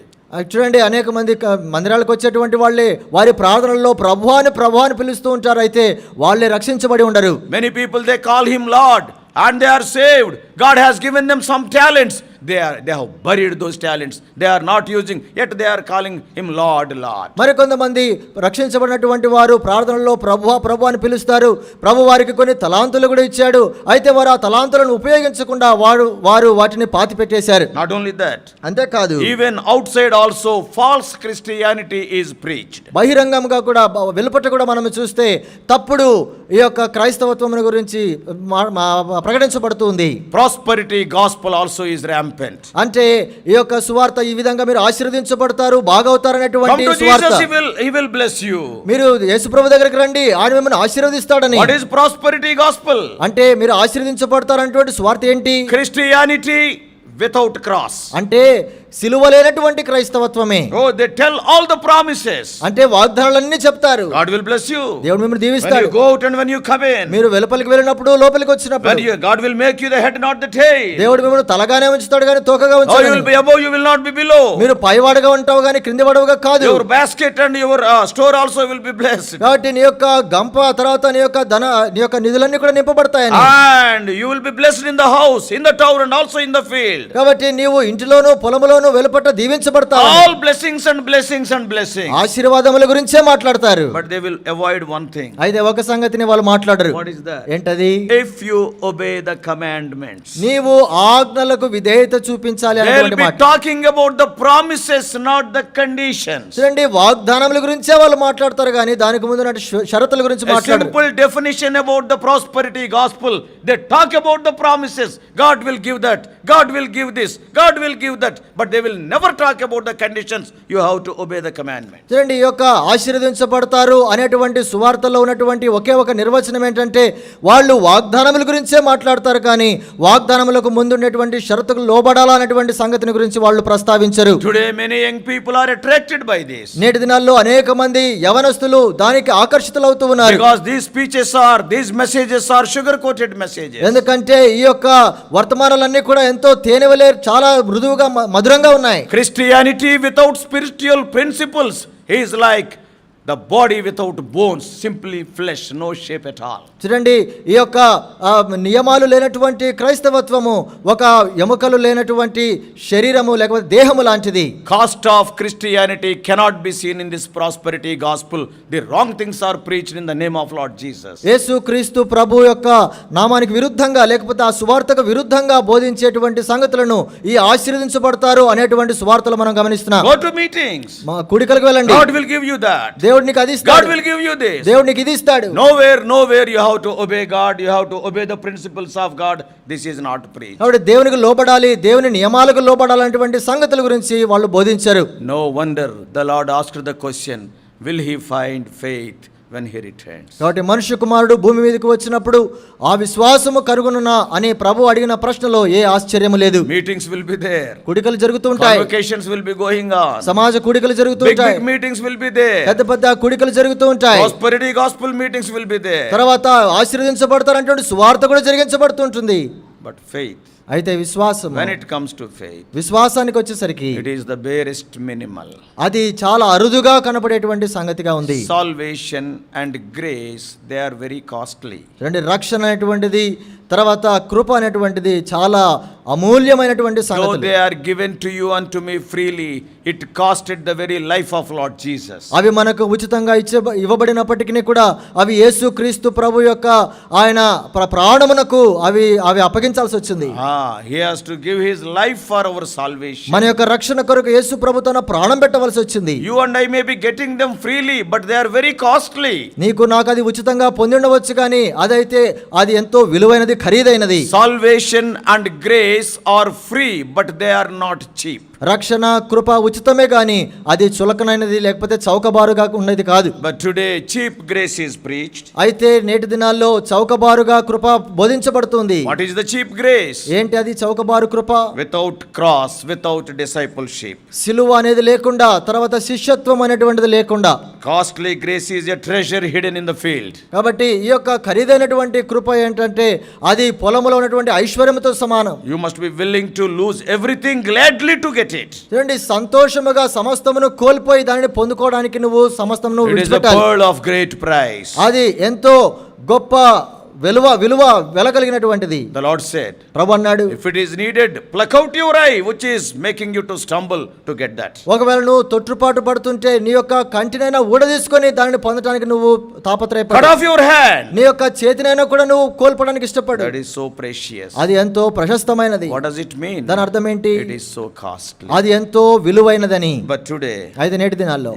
చూడండి, అనేక మంది మందిరాలకు వచ్చేటువంటి వాళ్ళే వారి ప్రార్థనల్లో ప్రభు అని పిలుస్తూ ఉంటారు, అయితే వాళ్ళే రక్షించబడి ఉండరు. Many people they call Him Lord and they are saved. God has given them some talents. They have buried those talents. They are not using, yet they are calling Him Lord, Lord. మరి కొంతమంది రక్షించబడినటువంటి వారు ప్రార్థనలో ప్రభు అని పిలుస్తారు. ప్రభు వారికి కొన్ని తలాంతులు కూడా ఇచ్చాడు, అయితే వారు ఆ తలాంతులను ఉపయోగించకుండా వారు వాటిని పాతి పెట్టేశారు. Not only that, అంతేకాదు, even outside also false Christianity is preached. బహిరంగంగా కూడా వెలుపట కూడా మనం చూస్తే తప్పుడు ఈ యొక్క క్రైస్తవత్వం గురించి ప్రకటించబడుతుంది. Prosperity gospel also is rampant. అంటే ఈ యొక్క సువార్త ఈ విధంగా మీరు ఆశీర్వదించబడతారు, బాగవుతారనేటువంటి సువార్త. He will bless you. మీరు యేసుప్రభు దగ్గరికి రండి, ఆయన మిమ్మల్ని ఆశీర్వదిస్తాడని. What is prosperity gospel? అంటే మీరు ఆశీర్వదించబడతారనేటువంటి సువార్త ఏంటి? Christianity without cross. అంటే సిలువ లేనటువంటి క్రైస్తవత్వమే. Oh, they tell all the promises. అంటే వాగ్దానాలన్నీ చెప్తారు. God will bless you. దేవుడు మిమ్మల్ని When దీవిస్తాడు. you go out and when you come in. మీరు వెలుపలికి వెళ్ళినప్పుడు లోపలికి వచ్చినప్పుడు. God will make you the head, not the tail. దేవుడు మిమ్మల్ని తలగానే ఉంచుతాడు కానీ తోకగా Oh, you will ఉంచడు. be above, you will not be below. మీరు పైవాడుగా ఉంటావు కానీ క్రింది వాడుగా కాదు. Your basket and your store also will be blessed. కాబట్టి నీ యొక్క గంప తర్వాత నీ యొక్క నిధులన్నీ కూడా నింపబడతాయని. And you will be blessed in the house, in the tower and also in the field. కాబట్టి నీవు ఇంటిలోను పొలములోను వెలుపట దీవించబడతావు. All blessings and blessings and blessings. ఆశీర్వాదముల గురించే మాట్లాడతారు. But they will avoid one thing. అయితే ఒక సంగతిని వాళ్ళు మాట్లాడరు. What is that? ఏంటది? If you obey the commandments. నీవు ఆజ్ఞలకు విధేయత చూపించాలి They will అనేటువంటి be మాట. talking about the promises, not the conditions. చూడండి, వాగ్దానముల గురించే వాళ్ళు మాట్లాడతారు కానీ దానికి ముందు షరతుల గురించి A మాట్లాడరు. simple definition about the prosperity gospel. They talk about the promises. God will give that. God will give this. God will give that. But they will never talk about the conditions. You have to obey the commandment. చూడండి, ఈ యొక్క ఆశీర్వదించబడతారు అనేటువంటి సువార్తలో ఉన్నటువంటి ఒకే ఒక నిర్వచనం ఏంటంటే వాళ్ళు వాగ్దానముల గురించే మాట్లాడతారు, కానీ వాగ్దానములకు ముందు ఉన్నటువంటి షరతుకు లోబడాలా అనేటువంటి సంగతిని గురించి వాళ్ళు ప్రస్తావించరు. Today many young people are attracted by this. నేటి దినాల్లో అనేక మంది యవనస్తులు దానికి ఆకర్షితులవుతూ ఉన్నారు. Because these messages are sugar coated messages. ఎందుకంటే ఈ యొక్క వర్తమానాలన్నీ కూడా ఎంతో తేనెవలే చాలా మృదువుగా మధురంగా ఉన్నాయి. Christianity without spiritual principles is like the body without bones, simply flesh, no shape at all. చూడండి, ఈ యొక్క నియమాలు లేనటువంటి క్రైస్తవత్వము ఒక ఎముకలు లేనటువంటి శరీరము లేకపోతే దేహము లాంటిది. Cost of Christianity cannot be seen in this prosperity gospel. The wrong things are preached in the name of Lord Jesus. యేసు క్రీస్తు ప్రభు యొక్క నామానికి విరుద్ధంగా లేకపోతే ఆ సువార్తకు విరుద్ధంగా బోధించేటువంటి సంగతులను ఈ ఆశీర్వదించబడతారు అనేటువంటి సువార్తలు మనం గమనిస్తున్నాం. Go to meetings. మా కుడికలకు వెళ్ళండి, God will give you that. దేవుడు నీకు అది God ఇస్తాడు. will give you this. దేవుడు నీకు ఇది ఇస్తాడు. Nowhere you have to obey God. You have to obey the principles of God. This is not preached. కాబట్టి దేవునికి లోబడాలి, దేవుని నియమాలకు లోబడాలనేటువంటి సంగతుల గురించి వాళ్ళు బోధించారు. No wonder the Lord asked the question, will he find faith when he returns? కాబట్టి మనుష్య కుమారుడు భూమి మీదకి వచ్చినప్పుడు ఆ విశ్వాసము కరుగునునా అని ప్రభు అడిగిన ప్రశ్నలో ఏ ఆశ్చర్యము లేదు. Meetings will be there. కుడికలు జరుగుతూ ఉంటాయి, Convocations will be going on. సమాజ కుడికలు జరుగుతూ Big ఉంటాయి, meetings will be there. పెద్ద పెద్ద కుడికలు జరుగుతూ ఉంటాయి. Prosperity gospel meetings will be there. తర్వాత ఆశీర్వదించబడతారంటే సువార్త కూడా జరిగించబడుతుంటుంది. But faith, అయితే విశ్వాసం, when it comes to faith, విశ్వాసానికి వచ్చేసరికి it is the barest minimal. అది చాలా అరుదుగా కనపడేటువంటి సంగతిగా ఉంది. Salvation and grace, they are very costly. రక్షణ అనేటువంటిది తర్వాత కృప అనేటువంటిది చాలా అమూల్యమైనటువంటి Though సంగతులు. they are given to you and to me freely, it costed the very life of Lord Jesus. అవి మనకు ఉచితంగా ఇవ్వబడినప్పటికీ కూడా అవి యేసు క్రీస్తు ప్రభు యొక్క ఆయన ప్రాణమునకు అవి అప్పగించాల్సి వచ్చింది. He has to give his life for our salvation. మన యొక్క రక్షణ కొరకు యేసు ప్రభు తన ప్రాణం పెట్టవలసి వచ్చింది. You and I may be getting them freely, but they are very costly. నీకు నాకు అది ఉచితంగా పొంది ఉండవచ్చు, కానీ అదైతే అది ఎంతో విలువైనది, ఖరీదైనది. Salvation and grace are free, but they are not cheap. రక్షణ కృప ఉచితమే, కానీ అది చులకనైనది లేకపోతే చౌకబారుగా ఉన్నది కాదు. But today cheap grace is preached. అయితే నేటి దినాల్లో చౌకబారుగా కృప బోధించబడుతుంది. What is the cheap grace? ఏంటి అది చౌకబారు కృప? Without cross, without discipleship. సిలువ అనేది లేకుండా, తర్వాత శిష్యత్వం అనేటువంటిది లేకుండా. Costly grace is a treasure hidden in the field. కాబట్టి ఈ యొక్క ఖరీదైనటువంటి కృప ఏంటంటే అది పొలంలో ఉన్నటువంటి ఐశ్వర్యంతో సమానం. You must be willing to lose everything gladly to get it. చూడండి, సంతోషముగా సమస్తమును కోల్పోయి దానిని పొందుకోవడానికి నువ్వు సమస్తమును It is the విడిచిపెట్టాలి. pearl of great price. అది ఎంతో గొప్ప విలువ వెలగలిగినటువంటిది. The Lord said, ప్రభు అన్నాడు, if it is needed, pluck out your eye, which is making you to stumble to get that. ఒకవేళ నువ్వు తొట్టుపాటు పడుతుంటే నీ యొక్క కంటినైనా ఊడదీసుకొని దానిని పొందడానికి నువ్వు Cut తాపత్రయపడు. off your hand. నీ యొక్క చేతినైనా కూడా నువ్వు కోల్పోవడానికి ఇష్టపడు. That is so precious. అది ఎంతో ప్రశస్తమైనది. What does it mean? దాని అర్థం ఏంటి? It is so costly. అది ఎంతో విలువైనదని. But today, అయితే నేటి దినాల్లో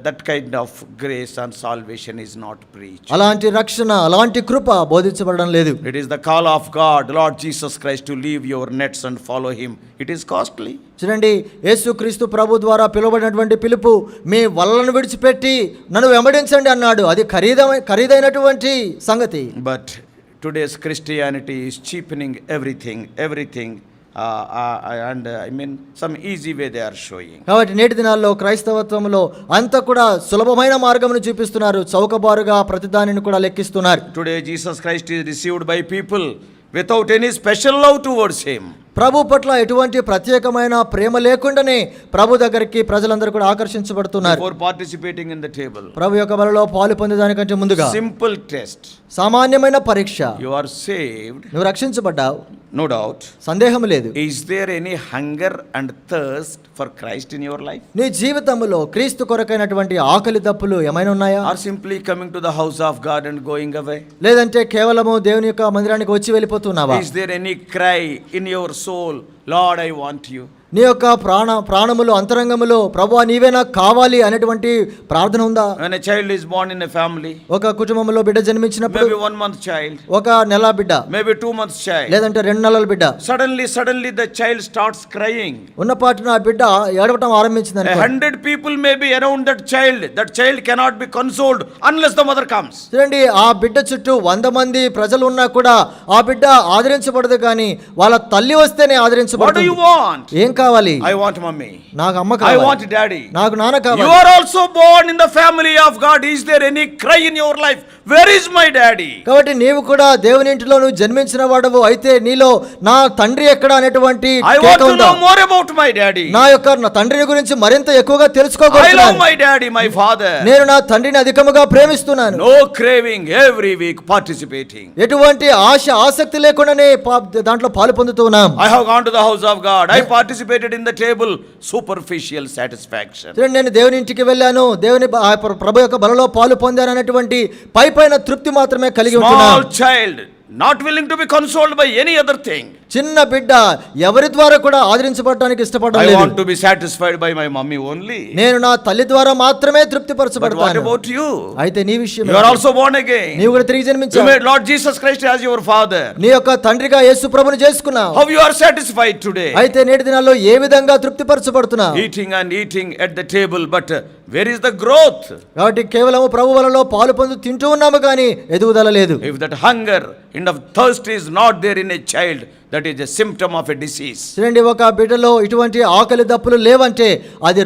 that kind of grace and salvation is not preached. అలాంటి రక్షణ, అలాంటి కృప బోధించబడడం లేదు. It is the call of God, Lord Jesus Christ, to leave your nets and follow him. It is costly. చూడండి, యేసుక్రీస్తు ప్రభు ద్వారా పిలువబడినటువంటి పిలుపు, మీ వలలను విడిచిపెట్టి నన్ను వెంబడించండి అన్నాడు. అది ఖరీదైనటువంటి సంగతి. But today's Christianity is cheapening everything. And I mean some easy way they are showing. కాబట్టి నేటి దినాల్లో క్రైస్తవత్వంలో అంతా కూడా సులభమైన మార్గమును చూపిస్తున్నారు, చౌకబారుగా ప్రతిదానిని కూడా లెక్కిస్తున్నారు. Today Jesus Christ is received by people without any special love towards him. ప్రభు పట్ల ఎటువంటి ప్రత్యేకమైన ప్రేమ లేకుండానే ప్రభు దగ్గరికి ప్రజలందరూ కూడా ఆకర్షించబడుతున్నారు. Before participating in the table, ప్రభు యొక్క బలలో పాలు పొందేదానికంటే ముందుగా simple test. సామాన్యమైన పరీక్ష. You are saved, నువ్వు రక్షించబడ్డావు, no doubt. సందేహం లేదు. Is there any hunger and thirst for Christ in your life? నీ జీవితంలో క్రీస్తు కొరకైనటువంటి ఆకలి దప్పులు ఏమైనా ఉన్నాయా? Or simply coming to the house of God and going away? లేదంటే కేవలము దేవుని యొక్క మందిరానికి వచ్చి వెళ్ళిపోతున్నావా? Is there any cry in your soul, Lord, I want you? నీ యొక్క ప్రాణములు అంతరంగములో ప్రభువా నీవే నాకు కావాలి అనేటువంటి ప్రార్థన ఉందా? When a child is born in a family, ఒక కుటుంబంలో బిడ్డ జన్మించినప్పుడు, maybe 1 month child, ఒక నెల బిడ్డ, maybe 2 months child, లేదంటే 2 నెలల బిడ్డ, suddenly the child starts crying. ఉన్నపాటున ఆ బిడ్డ ఏడవటం ఆరంభించింది. 100 people may be around that child cannot be consoled unless the mother comes. చూడండి, ఆ బిడ్డ చుట్టూ 100 మంది ప్రజలు ఉన్నా కూడా ఆ బిడ్డ ఆదరించబడదు, కానీ వాళ్ళ తల్లి వస్తేనే What do ఆదరించబడుతుంది. you want? ఏం కావాలి? I want mommy. నాకు అమ్మ I కావాలి, want daddy. నాకు నాన్న You కావాలి. are also born in the family of God. Is there any cry in your life? Where is my daddy? కాబట్టి నీవు కూడా దేవుని ఇంటిలో నువ్వు జన్మించిన వాడవు అయితే నీలో నా తండ్రి ఎక్కడ అనేటువంటి I కేక want to ఉందా? know more about my daddy. నా తండ్రిని గురించి మరింత ఎక్కువగా I love తెలుసుకోగలుగుతున్నాను. my daddy, my father. నేను నా తండ్రిని అధికముగా ప్రేమిస్తున్నాను. No craving, every week participating. ఎటువంటి ఆసక్తి లేకుండానే దాంట్లో పాలు పొందుతున్నాం. I have gone to the house of God. I participated in the table. Superficial satisfaction. నేను దేవుని ఇంటికి వెళ్ళాను, దేవుని ప్రభు యొక్క బలలో పాలు పొందాను అనేటువంటి పైపైన తృప్తి మాత్రమే కలిగి Small ఉంటున్నాను. child, not willing to be consoled by any other thing. చిన్న బిడ్డ ఎవరి ద్వారా కూడా ఆదరించబడటానికి ఇష్టపడడం I లేదు. want to be satisfied by my mommy only. నేను నా తల్లి ద్వారా మాత్రమే తృప్తి But what పరచబడతాను. about you? అయితే నీ విషయం You are also born again. నీవు కూడా తిరిగి You జన్మించావు. made Lord Jesus Christ as your father. నీ యొక్క తండ్రిగా యేసు ప్రభుని చేసుకున్నావు. How you are satisfied today? అయితే నేటి దినాల్లో ఏ విధంగా తృప్తి పరచబడుతున్నావు? Eating and eating at the table, but where is the growth? కాబట్టి కేవలం ప్రభు వలలో పాలు పొందు తింటూ ఉన్నాము కానీ ఎదుగుదల లేదు. If that hunger and of thirst is not there in a child, that is a symptom of a disease. చూడండి, ఒక బిడ్డలో ఇటువంటి ఆకలి దప్పులు లేవంటే అది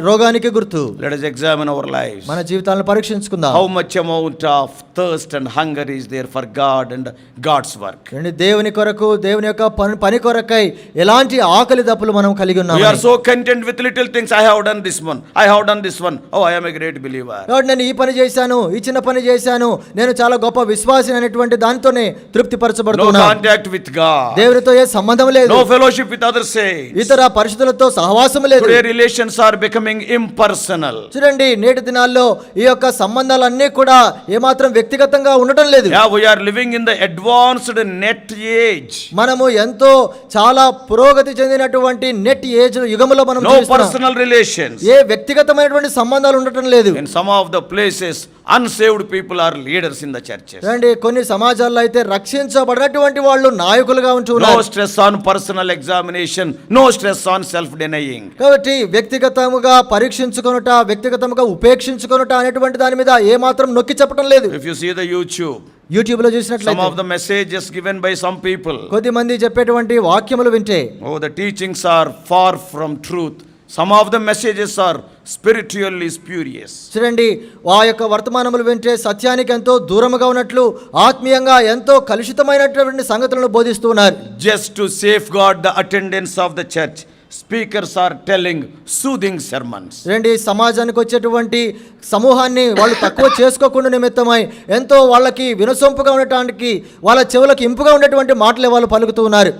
రోగానికి గుర్తు. Let us examine our lives. మన జీవితాలను పరీక్షించుకుందాం. How much amount of thirst and hunger is there for God and God's work? చూడండి, దేవుని కొరకు దేవుని యొక్క పని కొరకై ఎలాంటి ఆకలి దప్పులు మనం కలిగి We ఉన్నాము. are so content with little things. I have done this one. I have done this one. Oh, I am a great believer. కాబట్టి నేను ఈ పని చేశాను, ఈ చిన్న పని చేశాను, నేను చాలా గొప్ప విశ్వాసి అనేటువంటి దానితోనే తృప్తి No పరచబడుతున్నాను. contact with God. దేవునితో ఏ సంబంధం లేదు. No fellowship with other saints. ఇతర పరిశుద్ధులతో సహవాసం లేదు. Today relations are becoming impersonal. చూడండి, నేటి దినాల్లో ఈ యొక్క సంబంధాలన్నీ కూడా ఏమాత్రం వ్యక్తిగతంగా ఉండటం లేదు. Yeah, we are living in the advanced net age. మనము ఎంతో చాలా పురోగతి చెందినటువంటి నెట్ ఏజ్ యుగములో మనం No జీవిస్తున్నాం. personal relations. ఏ వ్యక్తిగతమైనటువంటి సంబంధాలు ఉండటం లేదు. In some of the places, unsaved people are leaders in the churches. చూడండి, కొన్ని సమాజాల్లో అయితే రక్షించబడినటువంటి వాళ్ళు నాయకులుగా ఉంటూ No ఉన్నారు. stress on personal examination. No stress on self-denying. కాబట్టి వ్యక్తిగతముగా పరీక్షించుకొనుట, వ్యక్తిగతముగా ఉపేక్షించుకొనుట అనేటువంటి దాని మీద ఏ మాత్రం నొక్కి చెప్పడం లేదు. If you see the YouTube, YouTube లో some చూసినట్లయితే of the messages given by some people, కొద్దిమంది చెప్పేటువంటి వాక్యములు వింటే oh, the teachings are far from truth. Some of the messages are spiritually spurious. చూడండి, ఆ యొక్క వర్తమానములు వింటే సత్యానికి ఎంతో దూరముగా ఉన్నట్లు ఆత్మీయంగా ఎంతో కలుషితమైనటువంటి సంగతులను బోధిస్తూ ఉన్నారు. Just to safeguard the attendance of the church, speakers are telling soothing sermons. చూడండి, సమాజానికి వచ్చేటువంటి సమూహాన్ని వాళ్ళు తక్కువ చేసుకోకుండా నిమిత్తమై ఎంతో వాళ్ళకి వినసొంపుగా ఉండటానికి, వాళ్ళ చెవులకు ఇంపుగా ఉండేటువంటి మాటలే వాళ్ళు పలుకుతూ ఉన్నారు.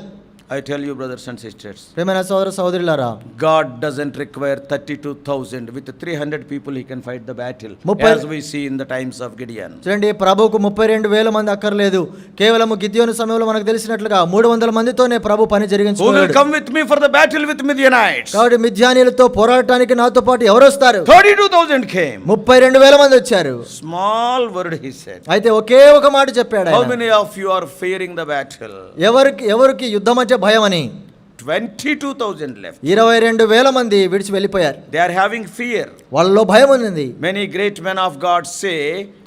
I tell you, brothers and sisters, ప్రియమైన సోదర సహోదరులారా, God doesn't require 32,000. With 300 people he can fight the battle, as we see in the times of Gideon. చూడండి, ప్రభువుకు 32,000 మంది అక్కర్లేదు. కేవలము గిద్యోను సమయంలో మనకు తెలిసినట్లుగా 300 మందితోనే ప్రభు పని Who will జరిగించుకున్నాడు. come with me for the battle with Midianites? కాబట్టి మిద్యానీయులతో పోరాడటానికి నాతో పాటు ఎవరు వస్తారు? 32,000 came. 32,000 మంది వచ్చారు. Small word he said. అయితే ఒకే ఒక మాట చెప్పాడు How ఆయన. many of you are fearing the battle? ఎవరికి యుద్ధం అంటే భయం అని. 22,000 left. 22,000 మంది విడిచి వెళ్ళిపోయారు. They are having fear. వాళ్ళలో భయం ఉంది. Many great men of God say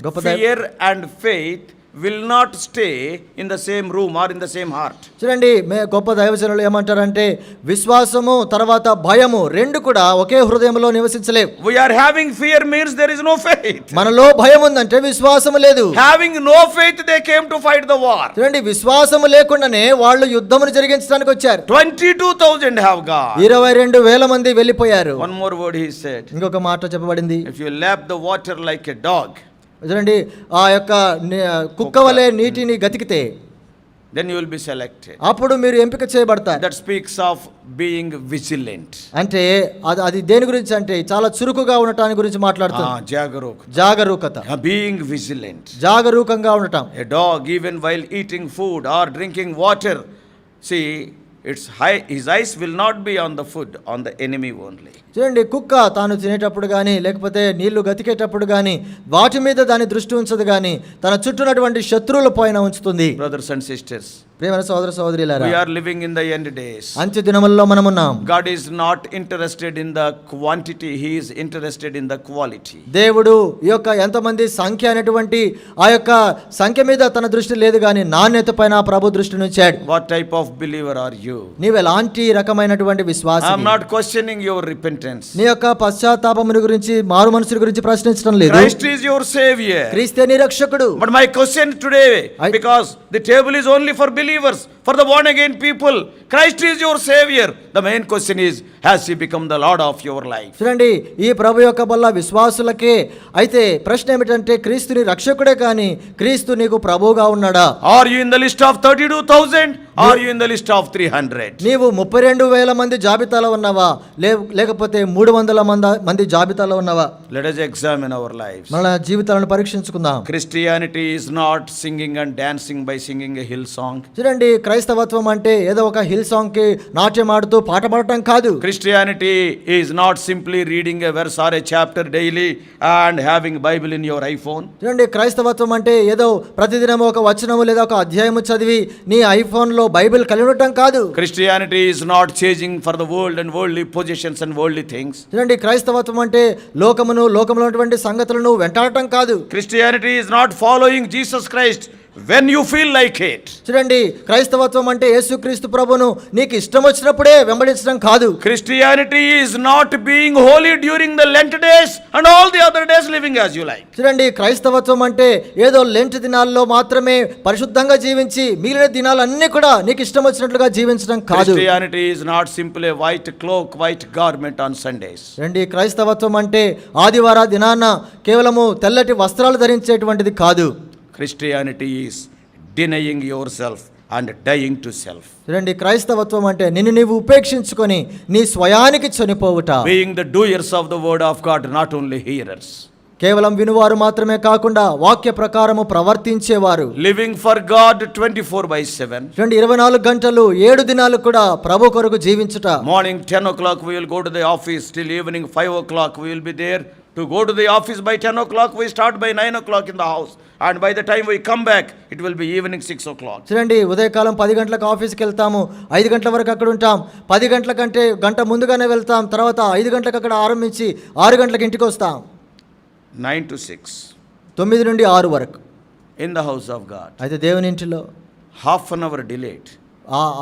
గొప్ప fear and faith will not stay in the same room or in the same heart. చూడండి, గొప్ప దైవజనులు ఏమంటారంటే విశ్వాసము తర్వాత భయము రెండు కూడా ఒకే హృదయంలో నివసించలేవు. We are having fear means there is no faith. మనలో భయం ఉందంటే విశ్వాసము లేదు. Having no faith they came to fight the war. చూడండి, విశ్వాసము లేకుండానే వాళ్ళు యుద్ధమును జరిగించడానికి వచ్చారు. 22,000 have gone. 22,000 మంది వెళ్ళిపోయారు. One more word he said. ఇంకొక మాట చెప్పబడింది. If you lap the water like a dog, చూడండి, ఆ యొక్క కుక్క వలె నీటిని గతికితే then you will be selected. అప్పుడు మీరు ఎంపిక చేయబడతారు. That speaks of being vigilant. అంటే అది దేని గురించి అంటే చాలా చురుకుగా ఉండటానికి గురించి మాట్లాడుతుంది. జాగరూకత. Being vigilant. జాగరూకంగా ఉండటం. A dog, even while eating food or drinking water, see, his eyes will not be on the food, on the enemy only. చూడండి, కుక్క తాను తినేటప్పుడు కానీ లేకపోతే నీళ్లు గతికేటప్పుడు కానీ వాటి మీద దాని దృష్టి ఉంచదు కానీ తన చుట్టూనటువంటి శత్రువుల పైన ఉంచుతుంది. Brothers and sisters, ప్రియమైన సోదర సోదరీలారా, we are living in the end days. అంత్య దినముల్లో మనమున్నాం. God is not interested in the quantity, he is interested in the quality. దేవుడు ఈ యొక్క ఎంతమంది సంఖ్య అనేటువంటి ఆ యొక్క సంఖ్య మీద తన దృష్టి లేదు కానీ నాణ్యత పైన ప్రభు దృష్టి ఉంచాడు. What type of believer are you? నీవు ఎలాంటి రకమైనటువంటి విశ్వాసి? I am not questioning your repentance. నీ యొక్క పశ్చాత్తాపముని గురించి, మారు మనసుల గురించి ప్రశ్నించడం లేదు. Christ is your savior. క్రీస్తే నీ రక్షకుడు. But my question today, because the table is only for believers, for the born again people, Christ is your savior. The main question is, has he become the Lord of your life? చూడండి, ఈ ప్రభు యొక్క బల్ల విశ్వాసులకే. అయితే ప్రశ్న ఏమిటంటే, క్రీస్తుని రక్షకుడే కానీ క్రీస్తు నీకు ప్రభువుగా ఉన్నాడా? Are you in the list of 32,000? Are you in the list of 300? నీవు 32,000 మంది జాబితాలో ఉన్నావా, లేకపోతే 300 మంది జాబితాలో ఉన్నావా? Let us examine our lives. మన జీవితాలను పరీక్షించుకుందాం. Christianity is not singing and dancing by singing a hill song. చూడండి, క్రైస్తవత్వం అంటే ఏదో ఒక హిల్ సాంగ్ కి నాట్యం ఆడుతూ పాట పాడటం కాదు. Christianity is not simply reading a verse or a chapter daily and having Bible in your iPhone. చూడండి, క్రైస్తవత్వం అంటే ఏదో ప్రతిదినం ఒక వచనము లేదా ఒక అధ్యాయము చదివి నీ ఐఫోన్ లో బైబిల్ కలిగి ఉండటం కాదు. Christianity is not chasing for the world and worldly possessions and worldly things. చూడండి, క్రైస్తవత్వం అంటే లోకములో ఉన్నటువంటి సంగతులను వెంటాడటం కాదు. Christianity is not following Jesus Christ when you feel like it. చూడండి, క్రైస్తవత్వం అంటే యేసుక్రీస్తు ప్రభువును నీకు ఇష్టం వచ్చినప్పుడే వెంబడించడం కాదు. Christianity is not being holy during the Lent days and all the other days living as you like. చూడండి, క్రైస్తవత్వం అంటే ఏదో లెంట్ దినాల్లో మాత్రమే పరిశుద్ధంగా జీవించి మిగిలిన దినాలన్నీ కూడా నీకు ఇష్టం వచ్చినట్లుగా జీవించడం కాదు. Christianity is not simply a white cloak, white garment on Sundays. చూడండి, క్రైస్తవత్వం అంటే ఆదివార దినాన కేవలము తెల్లటి వస్త్రాలు ధరించేటువంటిది కాదు. Christianity is denying yourself and dying to self. చూడండి, క్రైస్తవత్వం అంటే నిన్ను నీవు ఉపేక్షించుకొని నీ స్వయానికి చనిపోవుట. Being the doers of the word of God, not only hearers. కేవలం వినువారు మాత్రమే కాకుండా వాక్య ప్రకారము ప్రవర్తించేవారు. Living for God 24/7. చూడండి, 24 గంటలు 7 దినాలు కూడా ప్రభు కొరకు జీవించుట. Morning 10 o'clock we will go to the office, till evening 5 o'clock we will be there. To go to the office by 10 o'clock, we start by 9 o'clock in the house. And by the time we come back, it will be evening 6 o'clock. చూడండి, ఉదయకాలం 10 గంటలకు ఆఫీస్కి వెళ్తాము, 5 గంటల వరకు అక్కడ ఉంటాం. 10 గంటల కంటే గంట ముందుగానే వెళ్తాం. తర్వాత 5 గంటలకు అక్కడ ఆరంభించి 6 గంటలకు ఇంటికి వస్తాం. 9 to 6. 9 నుండి 6 వరకు in the house of God. అయితే దేవుని ఇంటిలో Half an hour delayed.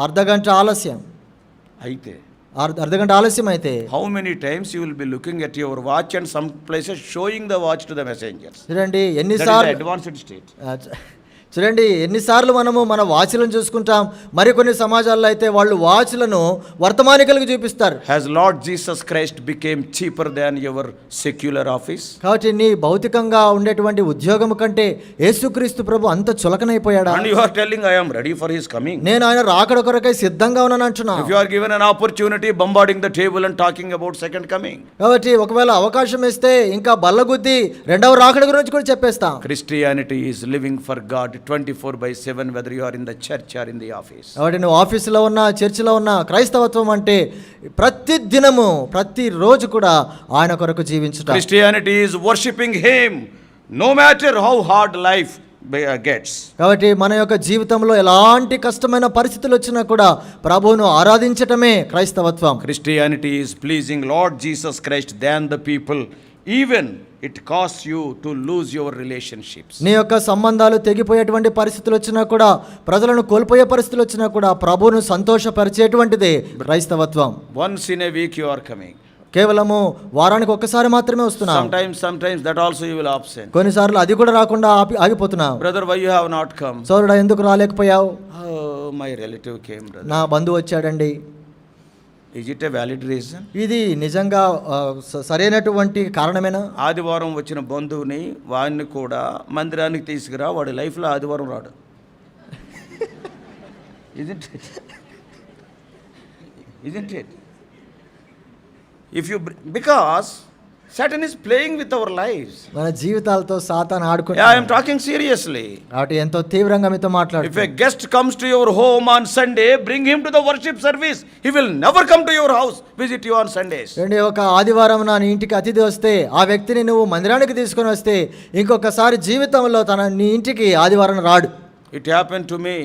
అర్ధ గంట ఆలస్యం అయితే అర్ధగంట ఆలస్యం అయితే how many times you will be looking at your watch and some places showing the watch to the messengers. చూడండి, That is the ఎన్నిసార్లు advanced state. చూడండి, ఎన్నిసార్లు మనము మన వాచ్లను చూసుకుంటాం. మరికొన్ని సమాజాల్లో అయితే వాళ్ళు వాచ్లను వర్తమానికలకు చూపిస్తారు. Has Lord Jesus Christ became cheaper than your secular office? కాబట్టి నీ భౌతికంగా ఉండేటువంటి ఉద్యోగం కంటే యేసుక్రీస్తు ప్రభు అంత చులకనైపోయాడా? And you are telling I am ready for his coming. నేను ఆయన రాకడ కొరకై సిద్ధంగా ఉన్నాను అంటున్నా. If you are given an opportunity, bombarding the table and talking about second coming. కాబట్టి ఒకవేళ అవకాశం ఇస్తే ఇంకా బల్లగుద్ది రెండవ రాకడ గురించి కూడా చెప్పేస్తాం. Christianity is living for God 24/7, whether you are in the church or in the office. కాబట్టి నువ్వు ఆఫీసులో ఉన్నా చర్చిలో ఉన్నా క్రైస్తవత్వం అంటే ప్రతి దినము ప్రతి రోజు కూడా ఆయన కొరకు జీవించుట. Christianity is worshiping him no matter how hard life gets. కాబట్టి మన యొక్క జీవితంలో ఎలాంటి కష్టమైన పరిస్థితులు వచ్చినా కూడా ప్రభువును ఆరాధించటమే క్రైస్తవత్వం. Christianity is pleasing Lord Jesus Christ than the people, even it costs you to lose your relationships. నీ యొక్క సంబంధాలు తెగిపోయేటువంటి పరిస్థితులు వచ్చినా కూడా, ప్రజలను కోల్పోయే పరిస్థితులు వచ్చినా కూడా ప్రభువును సంతోషపరిచేటువంటిదే క్రైస్తవత్వం. Once in a week you are coming. కేవలము వారానికి ఒక్కసారి మాత్రమే వస్తున్నా. Sometimes that also you will absent. కొన్నిసార్లు అది కూడా రాకుండా ఆగిపోతున్నావు. Brother, why you have not come? సోదరుడా, ఎందుకు రాలేకపోయావు? Oh, my relative came, brother. నా బంధువు వచ్చాడండి. Is it a valid reason? ఇది నిజంగా సరైనటువంటి కారణమేనా? ఆదివారం వచ్చిన బంధువుని వాడిని కూడా మందిరానికి తీసుకురా, వాడి లైఫ్లో ఆదివారం రాడు. Isn't it? If you, because Satan is playing with our lives. మన జీవితాలతో సాతాను Yeah, I am ఆడుకుంటున్నాడు. talking seriously. కాబట్టి ఎంతో తీవ్రంగా మీతో If మాట్లాడుతున్నాడు. a guest comes to your home on Sunday, bring him to the worship service. He will never come to your house, visit you on Sundays. ఏంటి, ఒక ఆదివారం నా నీ ఇంటికి అతిథి వస్తే ఆ వ్యక్తిని నువ్వు మందిరానికి తీసుకొని వస్తే ఇంకొకసారి జీవితంలో నీ ఇంటికి ఆదివారం రాడు. It happened to me.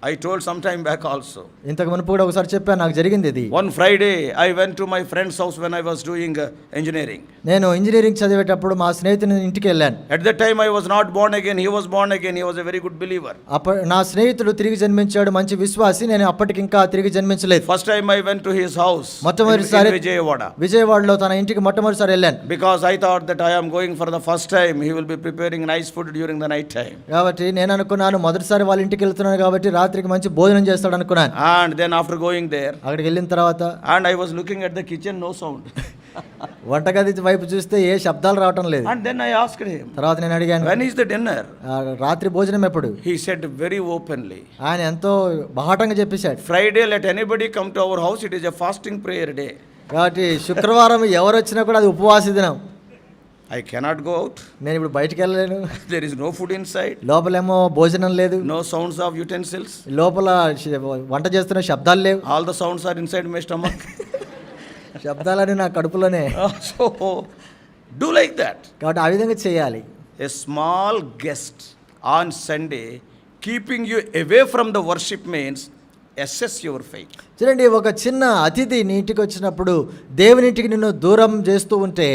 I told some time back also. ఇంతకు మునుపు కూడా ఒకసారి చెప్పాను, నాకు జరిగింది ఇది. One Friday, I went to my friend's house when I was doing engineering. నేను ఇంజనీరింగ్ చదివేటప్పుడు మా స్నేహితుని ఇంటికి వెళ్ళాను. At that time, I was not born again. He was born again. He was a very good believer. నా స్నేహితుడు తిరిగి జన్మించాడు, మంచి విశ్వాసి. నేను అప్పటికి ఇంకా తిరిగి జన్మించలేదు. First time I went to his house మొట్టమొదటిసారి in Vijayawada. విజయవాడలో తన ఇంటికి మొట్టమొదటిసారి వెళ్ళాను. Because I thought that I am going for the first time. He will be preparing nice food during the night time. కాబట్టి నేను అనుకున్నాను, మొదటిసారి వాళ్ళ ఇంటికి వెళ్తున్నాను కాబట్టి రాత్రికి మంచి భోజనం చేస్తాడు అనుకున్నాను. And then after going there, అక్కడికి వెళ్ళిన తర్వాత and I was looking at the kitchen, no sound. వంటగది వైపు చూస్తే ఏ శబ్దాలు రావటం లేదు. And then I asked him, తర్వాత నేను అడిగాను, when is the dinner? రాత్రి భోజనం ఎప్పుడు? He said very openly, ఆయన ఎంతో బాహాటంగా చెప్పేశాడు, Friday let anybody come to our house. It is a fasting prayer day. కాబట్టి శుక్రవారం ఎవరు వచ్చినా కూడా అది ఉపవాస దినం. I cannot go out. నేను ఇప్పుడు బయటికి వెళ్ళలేను. There is no food inside. లోపలేమో భోజనం లేదు, No sounds of utensils. లోపల వంట చేస్తున్న శబ్దాలు లేవు. All the sounds are inside my stomach. శబ్దాలని నా కడుపులోనే. So do like that. కాబట్టి ఆ విధంగా చేయాలి. A small guest on Sunday keeping you away from the worship means assess your faith. చూడండి, ఒక చిన్న అతిథి నీ ఇంటికి వచ్చినప్పుడు దేవుని ఇంటికి నిన్ను దూరం చేస్తూ ఉంటే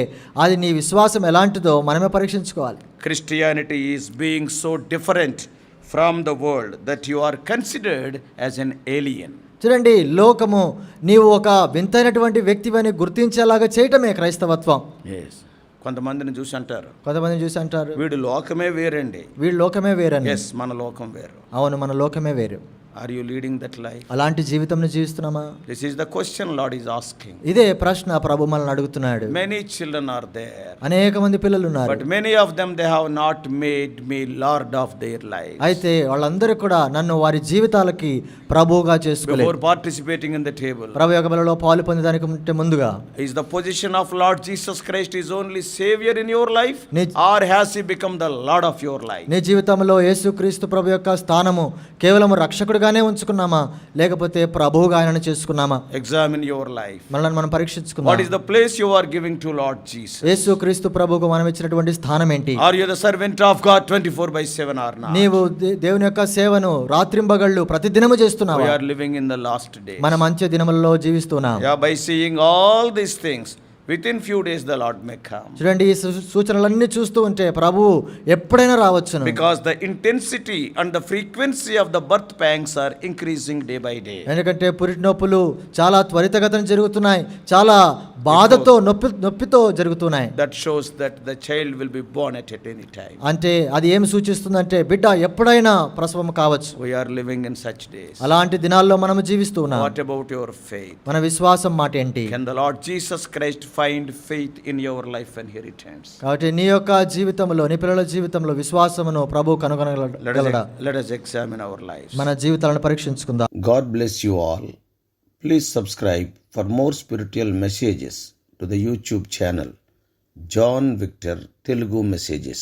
అది నీ విశ్వాసం ఎలాంటిదో మనమే పరీక్షించుకోవాలి. Christianity is being so different from the world that you are considered as an alien. చూడండి, లోకము నీవు ఒక వింతైనటువంటి వ్యక్తివని గుర్తించేలాగా చేయటమే క్రైస్తవత్వం. Yes. కొంతమందిని చూసి అంటారు, కొంతమంది చూసి అంటారు, వీడు లోకమే వేరండి. వీళ్ళ లోకమే వేరని. ఎస్, మన లోకం వేరు. అవును, మన లోకమే వేరు. Are you leading that life? అలాంటి జీవితంను జీవిస్తున్నామా? This is the question lord is asking. ఇదే ప్రశ్న ప్రభు మనల్ని అడుగుతున్నాడు. Many children are there. అనేక మంది పిల్లలు ఉన్నారు. But many of them they have not made me lord of their life. అయితే వాళ్ళందరూ కూడా నన్ను వారి జీవితాలకి ప్రభువుగా చేసుకోలేదు. Before participating in the table, ప్రభు యొక్క బలలో పాలు పొందడానికి ముందుగా, is the position of lord Jesus Christ is only saviour in your life or has he become the lord of your life? నీ జీవితంలో యేసుక్రీస్తు ప్రభు యొక్క స్థానము కేవలం రక్షకుడిగానే ఉంచుకున్నామా, లేకపోతే ప్రభువుగా ఆయనను చేసుకున్నామా? Examine your life. మనల్ని మనం పరీక్షించుకుందాం. What is the place you are giving to lord Jesus? యేసుక్రీస్తు ప్రభువుకు మనం ఇచ్చినటువంటి స్థానం ఏంటి? Are you the servant of god 24/7 or not? నీవు దేవుని యొక్క సేవను రాత్రింబగళ్ళు ప్రతిదినము చేస్తున్నావా? We are living in the last days. మనం అంత్య దినములలో జీవిస్తున్నాం. Yeah, by seeing all these things, within few days the Lord may come. చూడండి, ఈ సూచనలన్నీ చూస్తూ ఉంటే ప్రభువు ఎప్పుడైనా రావచ్చును. Because the intensity and the frequency of the birth pangs are increasing day by day. ఎందుకంటే పురిటి నొప్పులు చాలా త్వరితగతిన జరుగుతున్నాయి, చాలా బాధతో నొప్పితో జరుగుతున్నాయి. That shows that the child will be born at any time. అంటే అది ఏమి సూచిస్తుందంటే బిడ్డ ఎప్పుడైనా ప్రసవం కావచ్చు. We are living in such days. అలాంటి దినాల్లో మనము జీవిస్తూ ఉన్నాం. What about your faith? మన విశ్వాసం మాట ఏంటి? Can the Lord Jesus Christ find faith in your life when he returns? కాబట్టి నీ యొక్క జీవితంలో, నీ పిల్లల జీవితంలో విశ్వాసమును ప్రభువు కనుగొనగలడా? Let us examine our lives. మన జీవితాలను పరీక్షించుకుందాం. God bless you all. Please subscribe for more spiritual messages to the YouTube channel John Victor Telugu Messages.